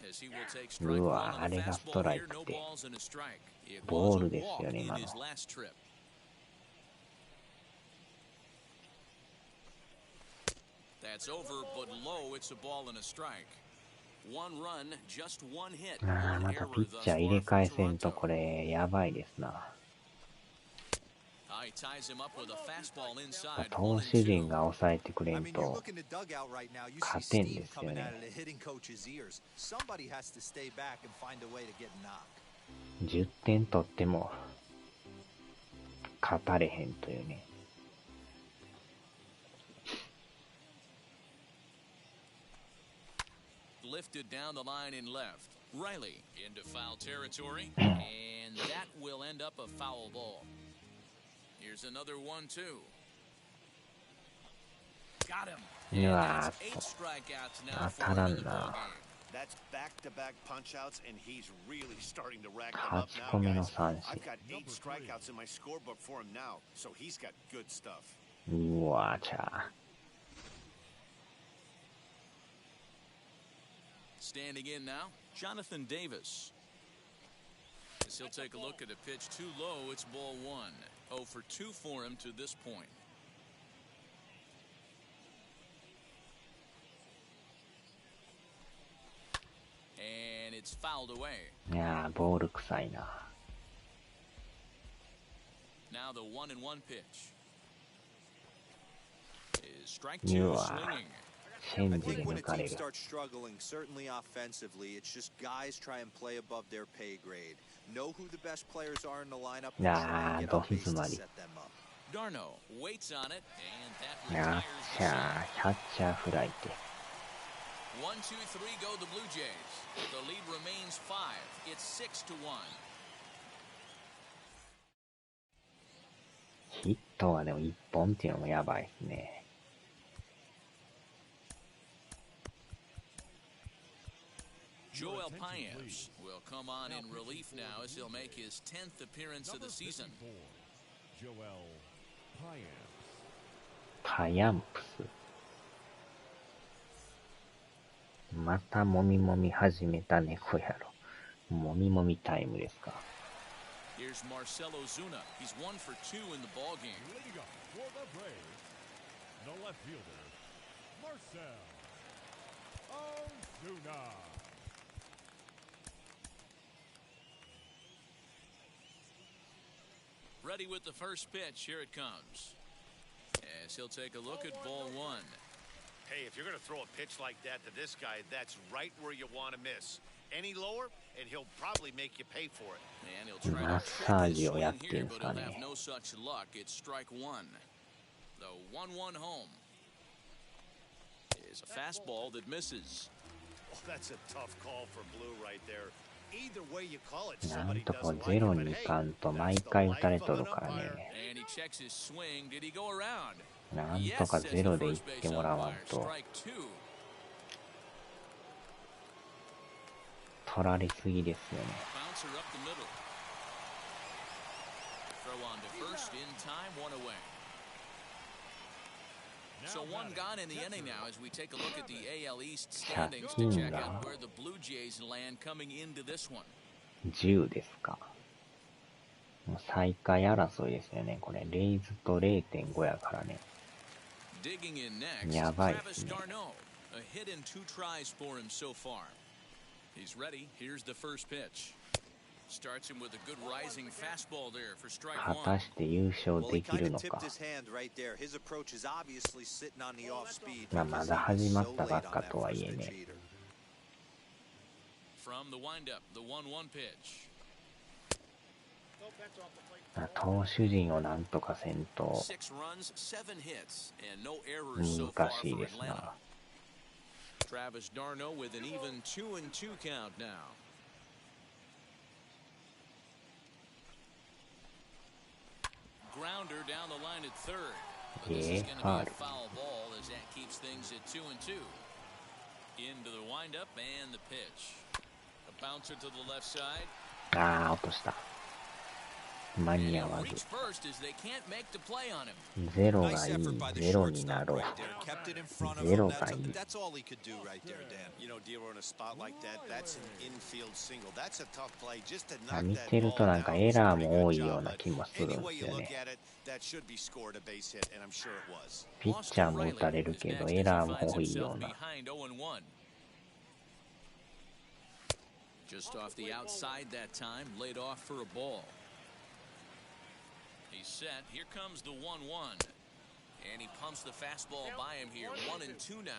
As he will take う strike わ、 one あ on the れがスト fastball ライ here, ク no で。 balls and a strike. It ボ was ー a ルです walk よね、 in 今 his の。 last trip. That's over, but low. It's a ball and a strike. One run, just one hit. ま One た error ピッ thus チャー入れ far 替え for せんと Toronto. これやばいですな。 He ties him up with a fastball inside. 投手陣が抑えてくれ I ん mean, you と look in the dugout right now, you see 勝てんで steam すよ coming ね。 out of the hitting coach's ears. Somebody has to stay back and find a way to get knocked. 10点取っても勝たれへんというね。Lifted down the line in left. Riley into foul territory, and that will end up a foul ball. Here's another 1-2. Got him. うわ Eight ーっと strikeouts now 当 for たら him in ん the な。 ballgame. That's back-to-back punch-outs, and he's really starting to rack them 8 up 個 now, 目の guys. 三 I've 振。 got 8 strikeouts in my scorebook for him now, so he's got good stuff. うわーちゃ Standing in now, Jonathan Davis. As he'll take a look at a pitch too low, it's ball 1. 0 for 2 for him to this point. And it's fouled away. いやーボール臭いな。 Now the 1-1 pitch. Is strike う two わ swinging. チェ I ンジで think when 抜 a かれ team る。 starts struggling, certainly offensively, it's just guys try and play above their pay grade. Know who the best players are in the lineup and try and get on base to set them up. Darno waits on it, and that やっ retires し the ゃ side. ーキャッチャーフライって。 1, 2, 3 go the Blue Jays. The lead remains 5. It's 6-1. ヒットはでも1本っていうのもやばいですね。 Joel Paez will come on in relief now as he'll make his 10th appearance of the season. Joel Paez. パヤンプス。またもみもみ始めた猫やろ。もみもみタイムですか。 Here's Marcelo Zuna. He's 1 for 2 in the ballgame. Leading up for the Braves, the left fielder, Marcell Ozuna. Ready with the first pitch. Here it comes. As he'll take a look at ball 1. Hey, if you're going to throw a pitch like that to this guy, that's right where you want to miss. Any lower, and he'll probably make you pay for it. And he'll try to trick his swing here, but he'll have no such luck. It's strike 1. The 1-1 home. is a fastball that misses. Oh, that's a tough call for Blue right there. Either way you call it, なん somebody とこう doesn't ゼ like ロ it, に but いかん hey, と毎 that's the 回打たれ life と of る an から umpire. ね。And he checks his swing. Did he go around? なんと Yes, か says ゼ the ロでいっ first base てもらわん umpire. と Strike two. 取られすぎですよね。 Bouncer up the middle. Throw on to first in time, one away. So one gone in the inning now as we take a look at the AL East standings to check out where the Blue Jays land coming into this one. 10ですか。もう最下位争いですよね。これレイズと 0.5 やからね。 Digging in next, やばいです Travis ね。 Darno. A hit and 2 tries for him so far. He's ready. Here's the first pitch. Starts him with a good rising fastball there for strike 果 one. たして優勝 Well, で he きる kind の of か。 tipped his hand right there. His approach is obviously sitting on the off speed まあま because だ he 始 was まっ so たば late っ on か that とはい first え pitch ね。 heater. From the windup, the 1-1 pitch. 投手陣をなんとかせんと 6 runs, 7 hits, and no errors so 難 far しい for です Atlanta. な。 Travis Darno with an even 2-2 count now. Grounder down the line at third. But this is going to be a foul ball as that keeps things at 2-2. Into the windup and the pitch. A bouncer to the left side. ああ、落とした。間 And に he'll 合わず。 reach first as they can't make the play on him. ゼロ Nice がいい、 effort by the ゼロにな shortstop ろう。 right there. Kept it in front of ゼ him. ロがいい。 That's all he could do right there, Dan. You know, Dealer, in a spot like that, that's an infield single. That's a tough play. Just to あ knock 見 that てる ball となんか down エ was a ラー pretty も多 good いよう job. な But 気もするん any で way す you よ look ね。 at it, that should be scored a base hit, and I'm sure it was. ピッチャーも打たれるけどエラーも多いような。 Behind 0-1. Just off the outside that time, laid off for a ball. He's set. Here comes the 1-1. And he pumps the fastball by him here. 1-2 now.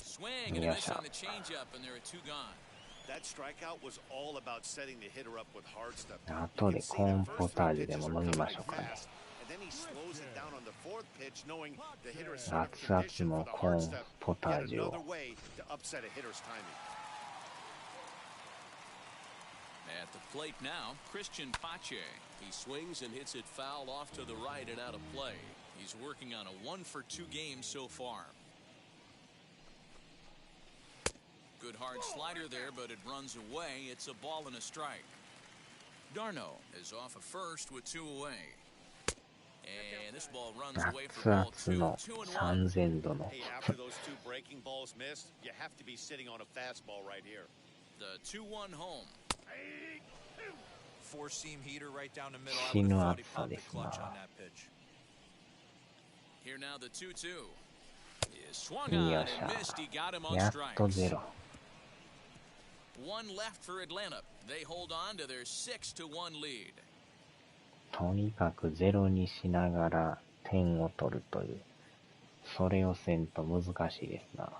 Swing and a miss on the changeup, and there are 2 gone. That strikeout was all about setting the hitter up with hard stuff. 後でコーンポタージュでも飲みましょうかね。 And then he slows it down on the fourth pitch, knowing the hitter is 熱々のコーンポタージュを。 another way to upset a hitter's timing. At the plate now, Christian Pache. He swings and hits it foul off to the right and out of play. He's working on a 1-for-2 game so far. Good hard slider there, but it runs away. It's a ball and a strike. Darno is off at first with 2 away. And this ball runs away for ball 2. の 2-1. 3000度の Hey, after those 2 breaking balls missed, you have to be sitting on a fastball right here. The 2-1 home. Four-seam heater right down the middle. I 死 would ぬ have thought he 暑さ pumped で the すな。 clutch on that pitch. Here now the 2-2. Is swung よ on っし and missed. He got him ゃ。 on やっと strikes. ゼロ。 One left for Atlanta. They hold on to their 6-1 lead. とにかくゼロにしながら点を取るという。それをせんと難しいですな。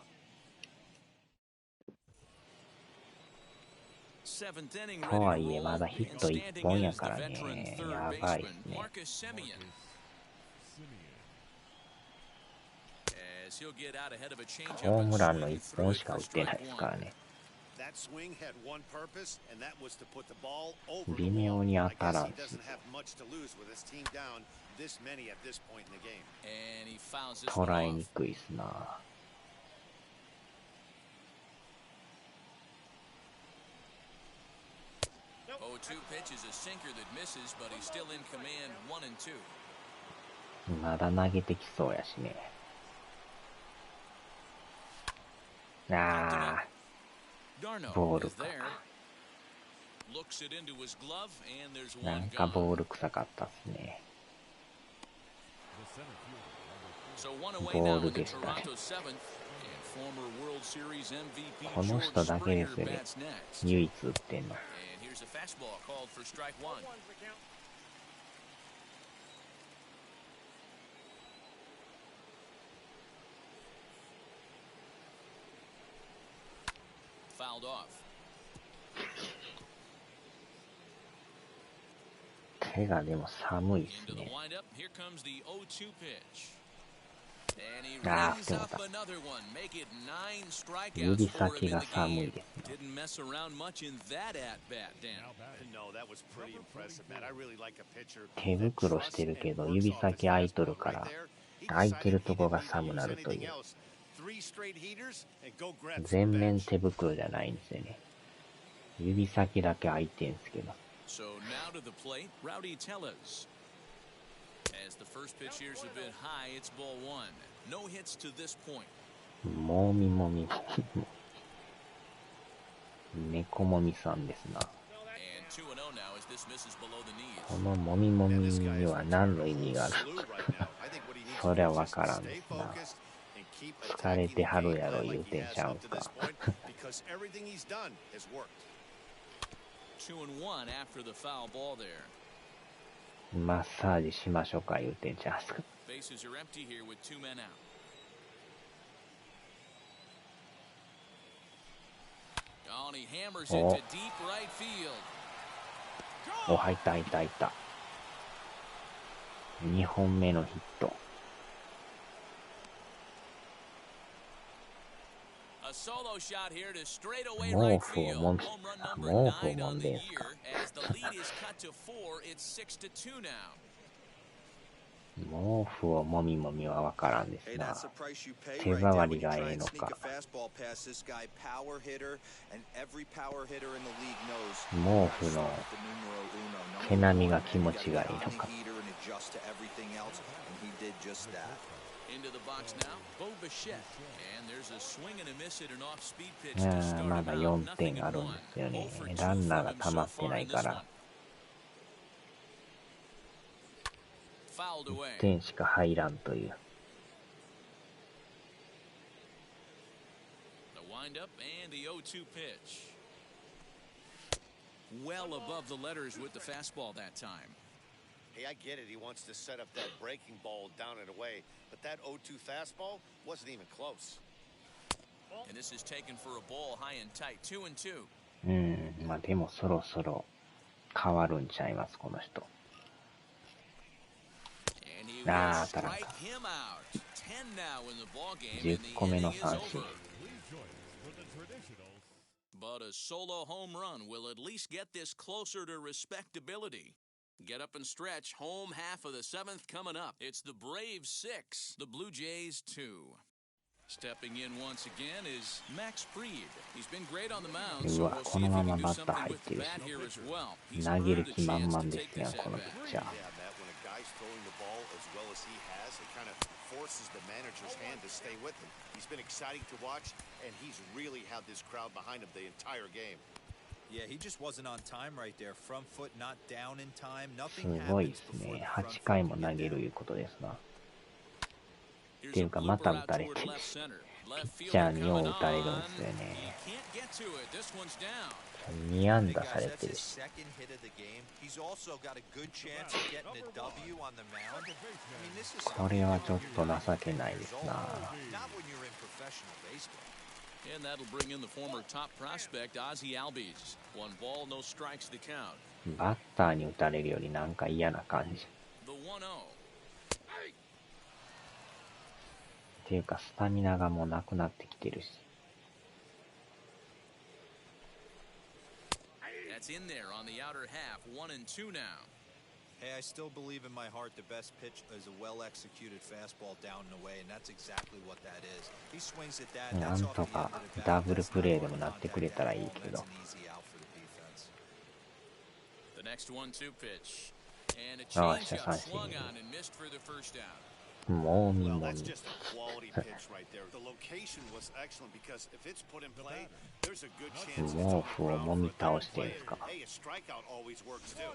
とはいえまだヒット1本やからね。やばいっすね。ホームランの1本しか打ってないですからね。微妙に当たらんし。捉えにくいっすな。0-2 pitch is a sinker that misses, but he's still in command. 1-2. まだ投げてきそうやしね。あー、ボールか。なんかボール臭かったっすね。ボールでしたね。この人だけですよね。唯一打ってんの。Here's a fastball called for strike 1. Fouled off. 手がでも寒いですね。ああ、でも指先が寒いですね。手袋してるけど指先空いとるから空いてるとこが寒なるという。全面手袋じゃないんですよね。指先だけ空いてんすけど。もみもみ猫もみさんですな。このもみもみには何の意味があるそれはわからんですな。疲れてはるやろ言うてんちゃうんすかマッサージしましょうか言うてんちゃうんすか。お、入った入った入った。2本目のヒット。毛布をもんでんすか。毛布をもみもみはわからんですな。手触りがええのか。毛布の毛並みが気持ちがいいのか。まだ4点あるんですよね。ランナーが溜まってないから1点しか入らんという。Hey, I get it. He wants to set up that breaking ball down and away, but that 0-2 fastball wasn't even close. And this is taken for a ball high and tight, 2-2. まあでもそろそろ変わるんちゃいますこの人。ああ、当たらんか。10個目の三振。But a solo home run will at least get this closer to respectability. Get up and stretch. Home half of the seventh coming up. It's the Braves 6, the Blue Jays 2. Stepping in once again is Max Fried. He's been great on the mound, so we'll see if he can do something with the bat here as well. He's earned a chance to take this at bat. Yeah, Matt, when a guy's throwing the ball as well as he has, it kind of forces the manager's hand to stay with him. He's been exciting to watch, and he's really had this crowd behind him the entire game. Yeah, he just wasn't on time right there. Front foot not down in time. すごいですね。8回も投げるいうことですな。っていうかまた打たれてるし、ピッチャーによう打たれるんですよね。2安打されてるし。これはちょっと情けないですな。And that'll bring in the former top prospect, Ozzie Albies. 1 ball, no strikes to count. バッターに打たれるよりなんか嫌な感じ。The 1-0. っていうかスタミナがもうなくなってきてるし。That's in there on the outer half, 1-2 now. Hey, I still believe in my heart the best pitch is a well-executed fastball down and away, and that's exactly what that is. He swings at that. なんとかダブルプレーでもなってくれたらいいけど。The next 1-2 pitch. And a change up swung on and missed for the first out. もうみんなに。The location was excellent because if it's put in play, there's a good chance. 毛布をもみ倒してんすか。 Hey, a strikeout always works too.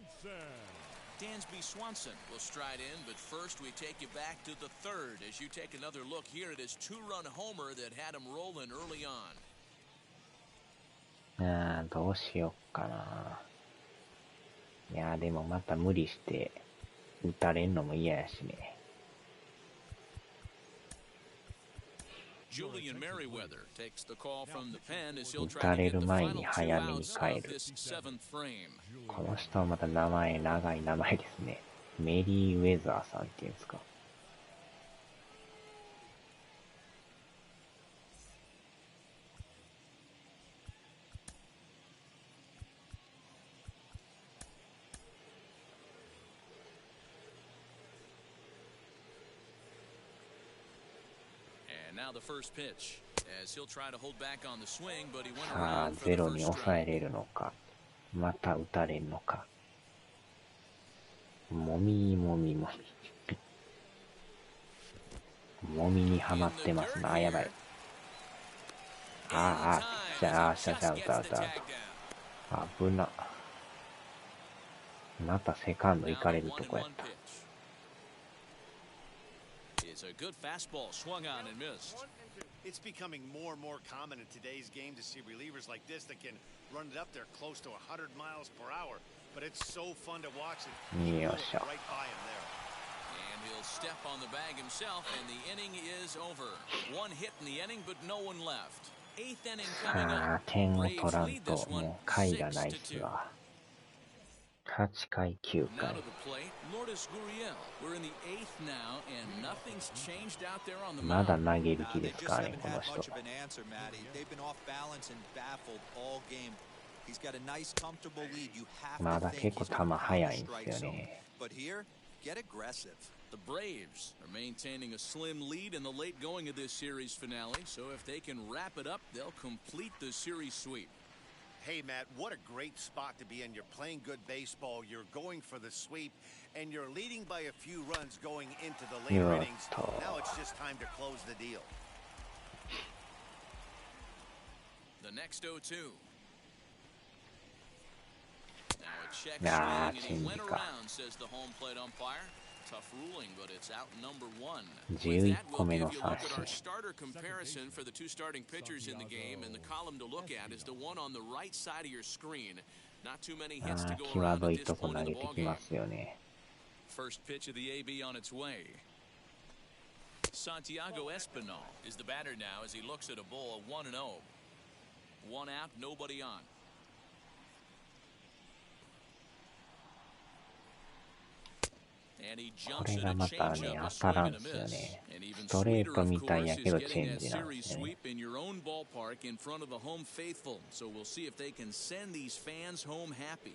Dansby Swanson will stride in, but first we take you back to the third as you take another look here at his 2-run homer that had him rolling early on. どうしよっかな。いやでもまた無理して打たれんのも嫌やしね。Julian Merriweather takes the call from the pen as he'll 打 try た to れ get る the 前 final に two 早めに outs 帰 of る。 this seventh frame. この人はまた長い名前ですね。メリーウェザーさんっていうんですか。And now the first pitch as he'll try to hold back on the swing, but he went さあ、 around for ゼ the ロに first 抑え strike. れるのか。また打たれるのか。もみもみもみ。もみにはまってますな。あ、やばい。ああ、じゃあ、じゃあ、打た。危な。またセカンド行かれるとこやった。It's a good fastball swung on and missed. It's becoming more and more common in today's game to see relievers like this that can run it up there close to 100 miles per hour. But it's so fun to watch it. Right by him there. And he'll step on the bag himself, and the inning is over. One hit in the inning, but no one left. Eighth inning coming さあ、 up. 点を取 Braves らん lead と、 this one もう回がないっ 6-2. すわ。8回、9 Now 回。 to the plate, Lourdes Gurriel. We're in the eighth now, and nothing's changed out there on the まだ mound. 投げる気 They です just かね、 haven't この had 人。 much of an answer, Matty. They've been off balance and baffled all game. He's got a nice, comfortable lead. You have ま to だ think 結構 he's going to 球 pound 速 the いんです strike よ zone. ね。 But here, get aggressive. The Braves are maintaining a slim lead in the late going of this series finale, so if they can wrap it up, they'll complete the series sweep. Hey, Matt, what a great spot to be in. You're playing good baseball. You're going for the sweep, and you're leading by a few runs going into the later innings. Now it's just time to close the deal. The next 0-2. Now a check Ah, swing, and he went Chindika. around, says the home plate umpire. Tough ruling, but it's out number one. 11 With that, 個 we'll 目 give の you a 三 look at 振 our。starter comparison for the two starting pitchers in the game, and the column to look at is the one on the right side of your screen. Not too many あ hits to あ、 go 際 around ど at い this とこ point 投 in げ the て ball き game. ますよね。 First pitch of the AB on its way. Santiago Espinal is the batter now as he looks at a ball 1-0. One out, nobody on. And he こ jumps れ at が a またね、 changeup, a 当た swing らん and a ですよ miss. ね。 And even ストレー sweeter, ト of みたい course, や is けど getting チェン that ジなんで series すね。 sweep in your own ballpark in front of the home faithful. So we'll see if they can send these fans home happy.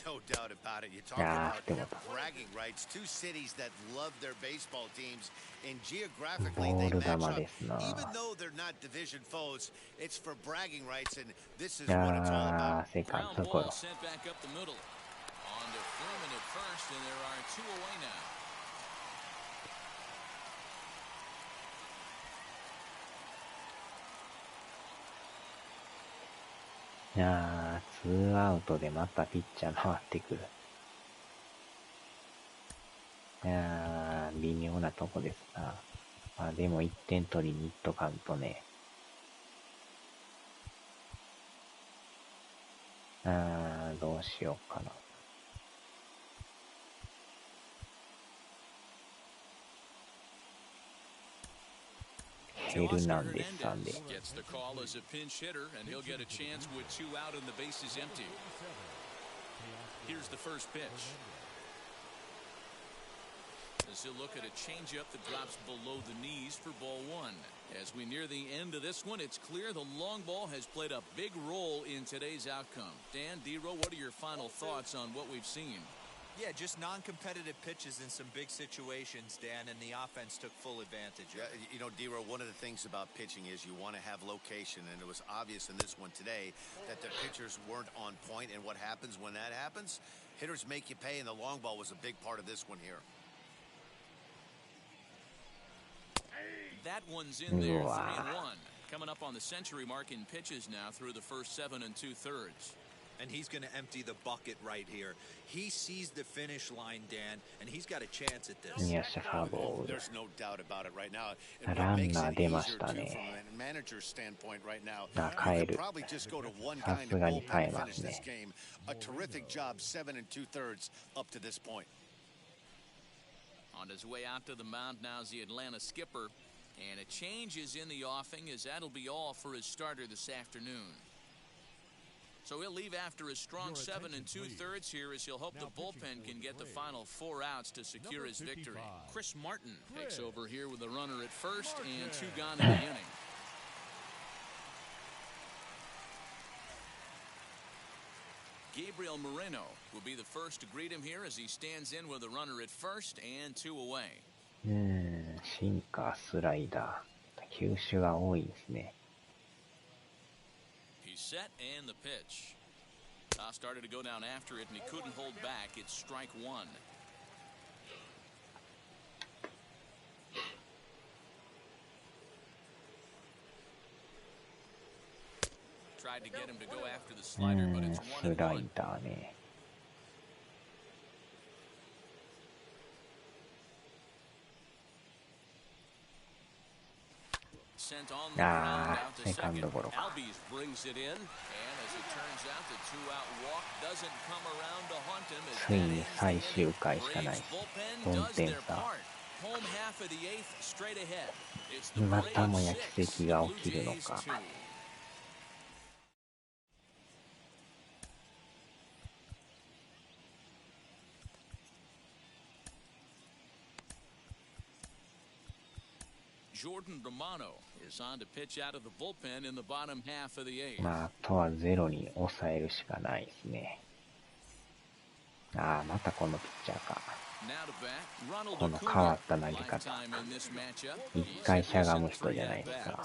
No doubt about it. You talk Ah, about tama. bragging rights. Two cities that love their baseball teams, and geographically they ボール match 球 up. ですな。 Even though they're not division foes, it's for bragging rights, and this is what it's all ああ、 about. セカン Ground ドゴ ball ロ。 sent back up the middle. On to Freeman at first, and there are two away now. いやー、2アウトでまたピッチャー回ってくる。いやー、微妙なとこですな。まあでも1点取りにいっとかんとね。どうしようかな。ヘルナンデスさんで。 Gets the call as a pinch hitter, and he'll get a chance with two out and the bases empty. Here's the first pitch. As he'll look at a changeup that drops below the knees for ball one. As we near the end of this one, it's clear the long ball has played a big role in today's outcome. Dan, D-Row, what are your final thoughts on what we've seen? Yeah, just non-competitive pitches in some big situations, Dan, and the offense took full advantage of it. You know, D-Row, one of the things about pitching is you want to have location, and it was obvious in this one today that the pitchers weren't on point, and what happens when that happens? Hitters make you pay, and the long ball was a big part of this one here. That one's in there, 3-1. Coming up on the century mark in pitches now through the first 7 2/3. And he's going to empty the bucket right here. He sees the finish line, Dan, and he's got a chance at this. 宮下ファーボール。 There's no doubt about it right now. ラ It ン makes ナー it 出 easier ました too ね。 from a manager's standpoint right now. あ、 You 帰 could る。 probably just go to one さ kind す of がに bullpen 耐え to ま finish す this ね。 game. A terrific job, 7 2/3 up to this point. On his way out to the mound now is the Atlanta skipper. And a change is in the offing, as that'll be all for his starter this afternoon. So he'll leave after a strong 7 2/3 here, as he'll hope the bullpen can get the final 4 outs to secure his victory. Chris Martin takes over here with a runner at first and 2 gone in the inning. Gabriel Moreno will be the first to greet him here as he stands in with a runner at first and 2 away. シンカー、スライダー、球種が多いですね。He's set and the pitch. Started to go down after it and he couldn't hold back. It's strike 1. Tried to get him to go after the slider, but it's 1 and 1. スライダーね。Sent on the ground out to second. Albies brings it in. And as it turns out, the 2-out walk doesn't come around to haunt him. ついに最終回しかない。4点差。Home half of the 8th straight ahead. It's the またもや Braves 奇 6, 跡が Blue 起きるの Jays か。 2. Jordan Romano is on to pitch out of the bullpen in the bottom half of the 8th. まあ、あとはゼロに抑えるしかないですね。ああ、またこのピッチャーか。この変わった投げ方。一回しゃがむ人じゃないですか。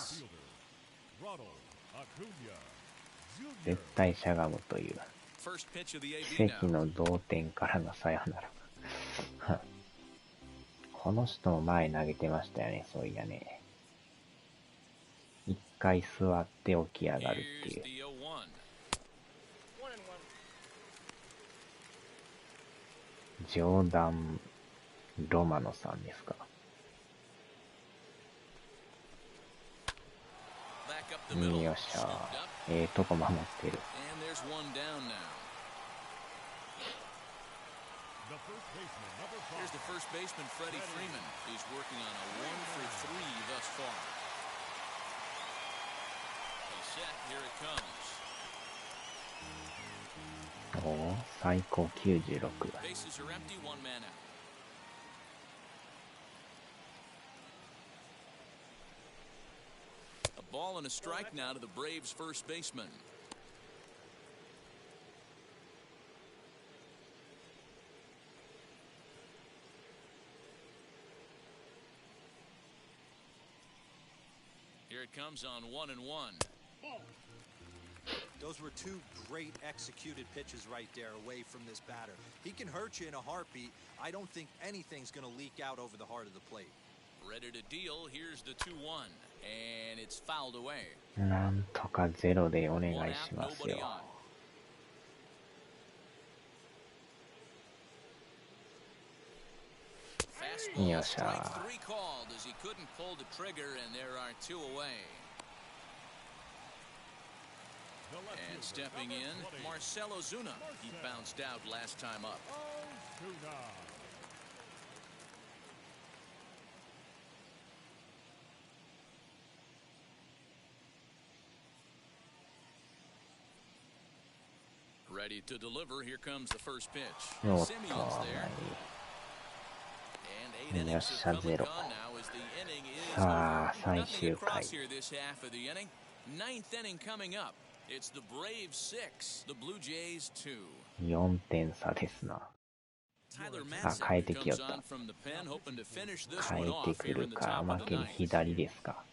絶対しゃがむという。奇跡の同点からのサヨナラ。この人も前投げてましたよね、そういやね。一回座って起き上がるっていう。ジョーダン・ロマノさんですか。よっしゃ。とこ守ってる。Here's the first baseman, Freddie Freeman. He's working on a 1-for-3 thus far. He's set. Here it comes. おお、最高96。Bases are empty, 1 man out. A ball and a strike now to the Braves' first baseman. Here it comes on 1-1. Those were 2 great executed pitches right there away from this batter. He can hurt you in a heartbeat. I don't think anything's going to leak out over the heart of the plate. Ready to deal. Here's the 2-1, and it's fouled away. なんとかゼロでお願いしますよ。よっしゃ。And stepping in, Marcell Ozuna. He bounced out last time up. Ready to deliver. Here comes the first pitch. Simeon's there. And 8 よっ innings しゃ、 have ゼ come ロ。 and gone now as the inning is さあ、 over. 最 Nothing 終回。 across here this half of the inning. 9th inning coming up. It's the Braves 6, the Blue Jays 2. 4点差ですな。Tyler あ、変え Matzik てきよっ comes た。 on from the pen, hoping to finish this 変 one えて off く here る in the か、 top of 負 the けに ninth. 左ですか。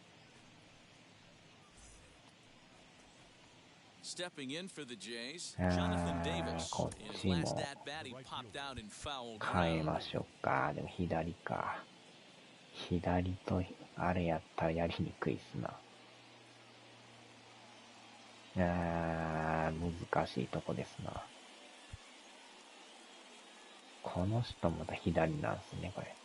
Stepping in for the Jays, あ Jonathan ー、 Davis. こ In っ his ちも last at bat, he popped out in foul 変え ground. ましょうか。でも左か。左とあれやったらやりにくいっすな。難しいとこですな。この人また左なんすね、これ。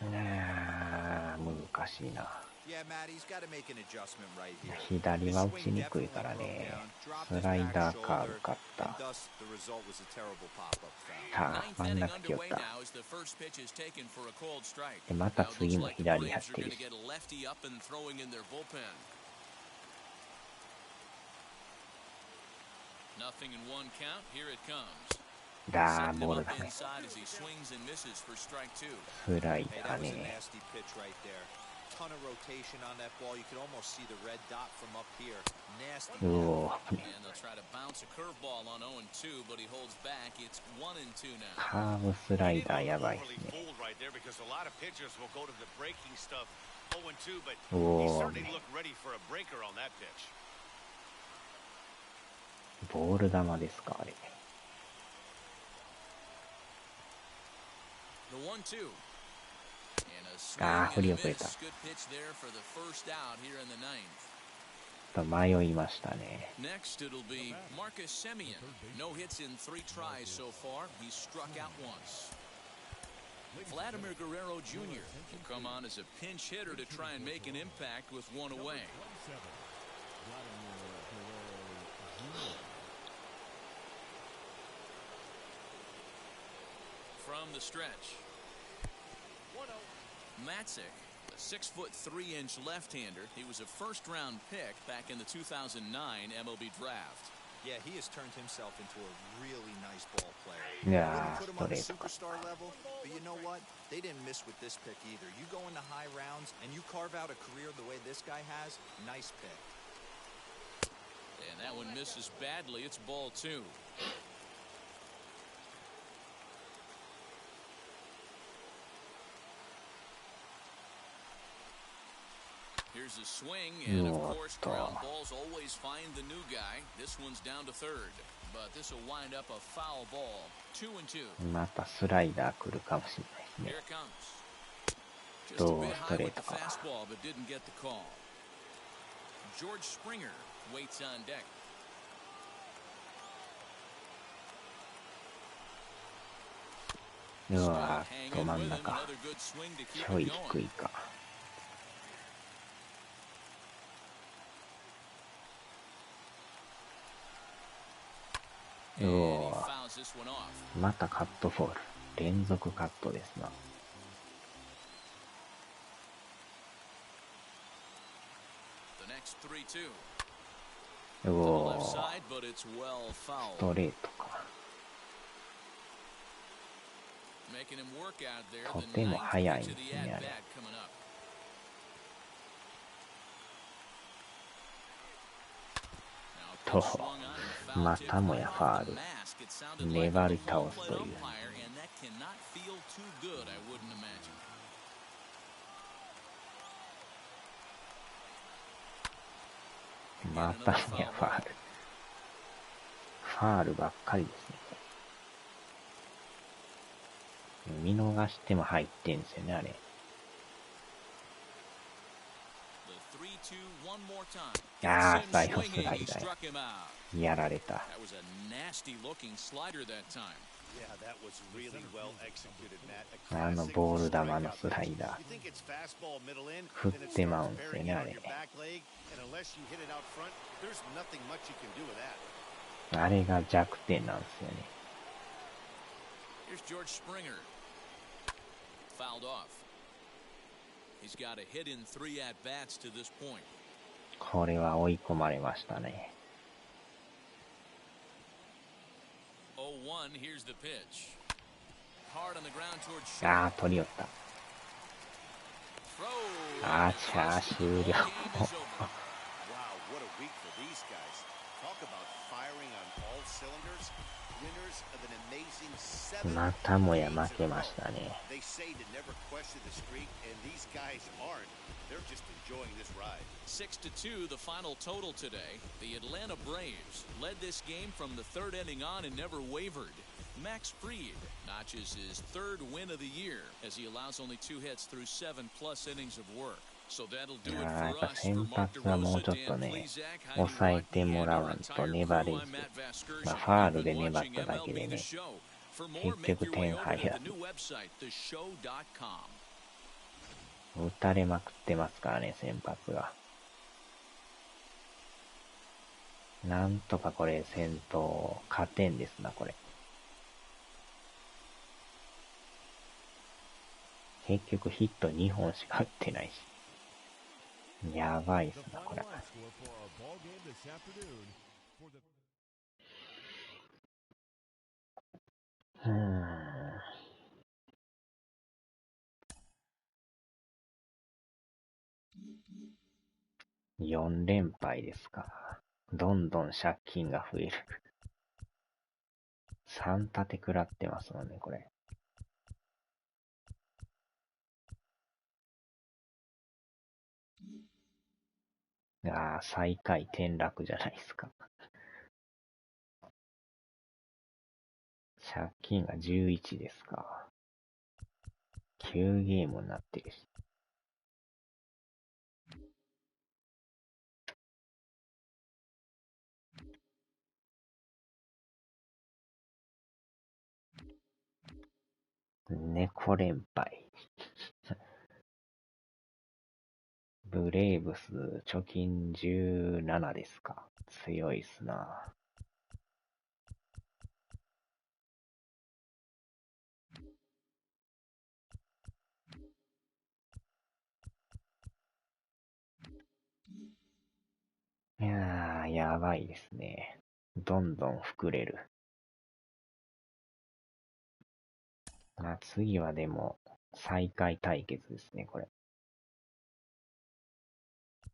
難しいな。左は打ちにくいからね。スライダーカーブカッター。さあ、真ん中来よった。で、また次も左走ってるし。だー、ボールだね。スライダーね。うおー、カーブスライダーやばいですね。うおー、ね、ボール球ですか、あれ。あー、振り遅れた。迷いましたね。Next, it'll be Marcus Semien. No hits in 3 tries so far. He's struck out once. Vladimir Guerrero Jr. will come on as a pinch hitter to try and make an impact with one away. From the stretch, Matzik, a 6'3" left-hander. He was a first-round pick back in the 2009 MLB draft. Yeah, he has turned himself into a really nice ball player. Yeah, put him on the superstar level, but you know what? They didn't miss with this pick either. You go into high rounds and you carve out a career the way this guy has. Nice pick. And that one misses badly. It's ball 2. Here's a swing, and of course, ground balls always find the new guy. This one's down to third, but this will wind up a foul ball. 2-2. またスライダー来るかもしれないですね。どうストレートか。Fastball, but didn't get the call. George Springer waits on deck. うわー、ど真ん中。ちょい低いか。うおー、またカットフォール。連続カットですな。うおー、ストレートか。とても速いんですね、あれ。と、またもやファール。粘り倒すという。またもやファール。ファールばっかりですね。見逃しても入ってんですよね、あれ。ああ、最後スライダー。やられた。あのボール球のスライダー。振ってまうんですよね、あれ。あれが弱点なんですよね。これは追い込まれましたね。ああ、取り寄った。あーちゃー、終了。またもや負けましたね。6-2, the final total today. The Atlanta Braves led this game from the third inning on and never wavered. Max Fried notches his third win of the year as he allows only 2 hits through 7+ innings of work. So that'll do it for us. 先発はもうちょっとね、抑えてもらわんと粘れず、ファールで粘っただけでね、結局点入らず。打たれまくってますからね、先発が。なんとかこれ先頭、勝てんですな、これ。結局ヒット2本しか打ってないし。やばいっすな、これ。4連敗ですか。どんどん借金が増える。3立て食らってますもんね、これ。ああ、最下位転落じゃないですか。借金が11ですか。9ゲームになってるし。猫連敗。ブレーブス貯金17ですか。強いっすな。いやー、やばいですね。どんどん膨れる。まあ次はでも、最下位対決ですね、これ。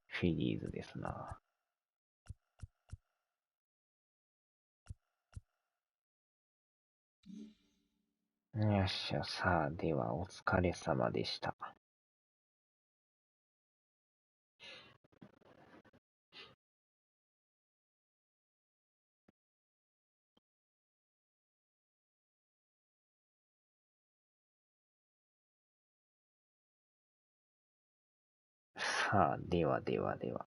フィリーズですな。よっしゃ、さあ、ではお疲れ様でした。さあ、ではではでは。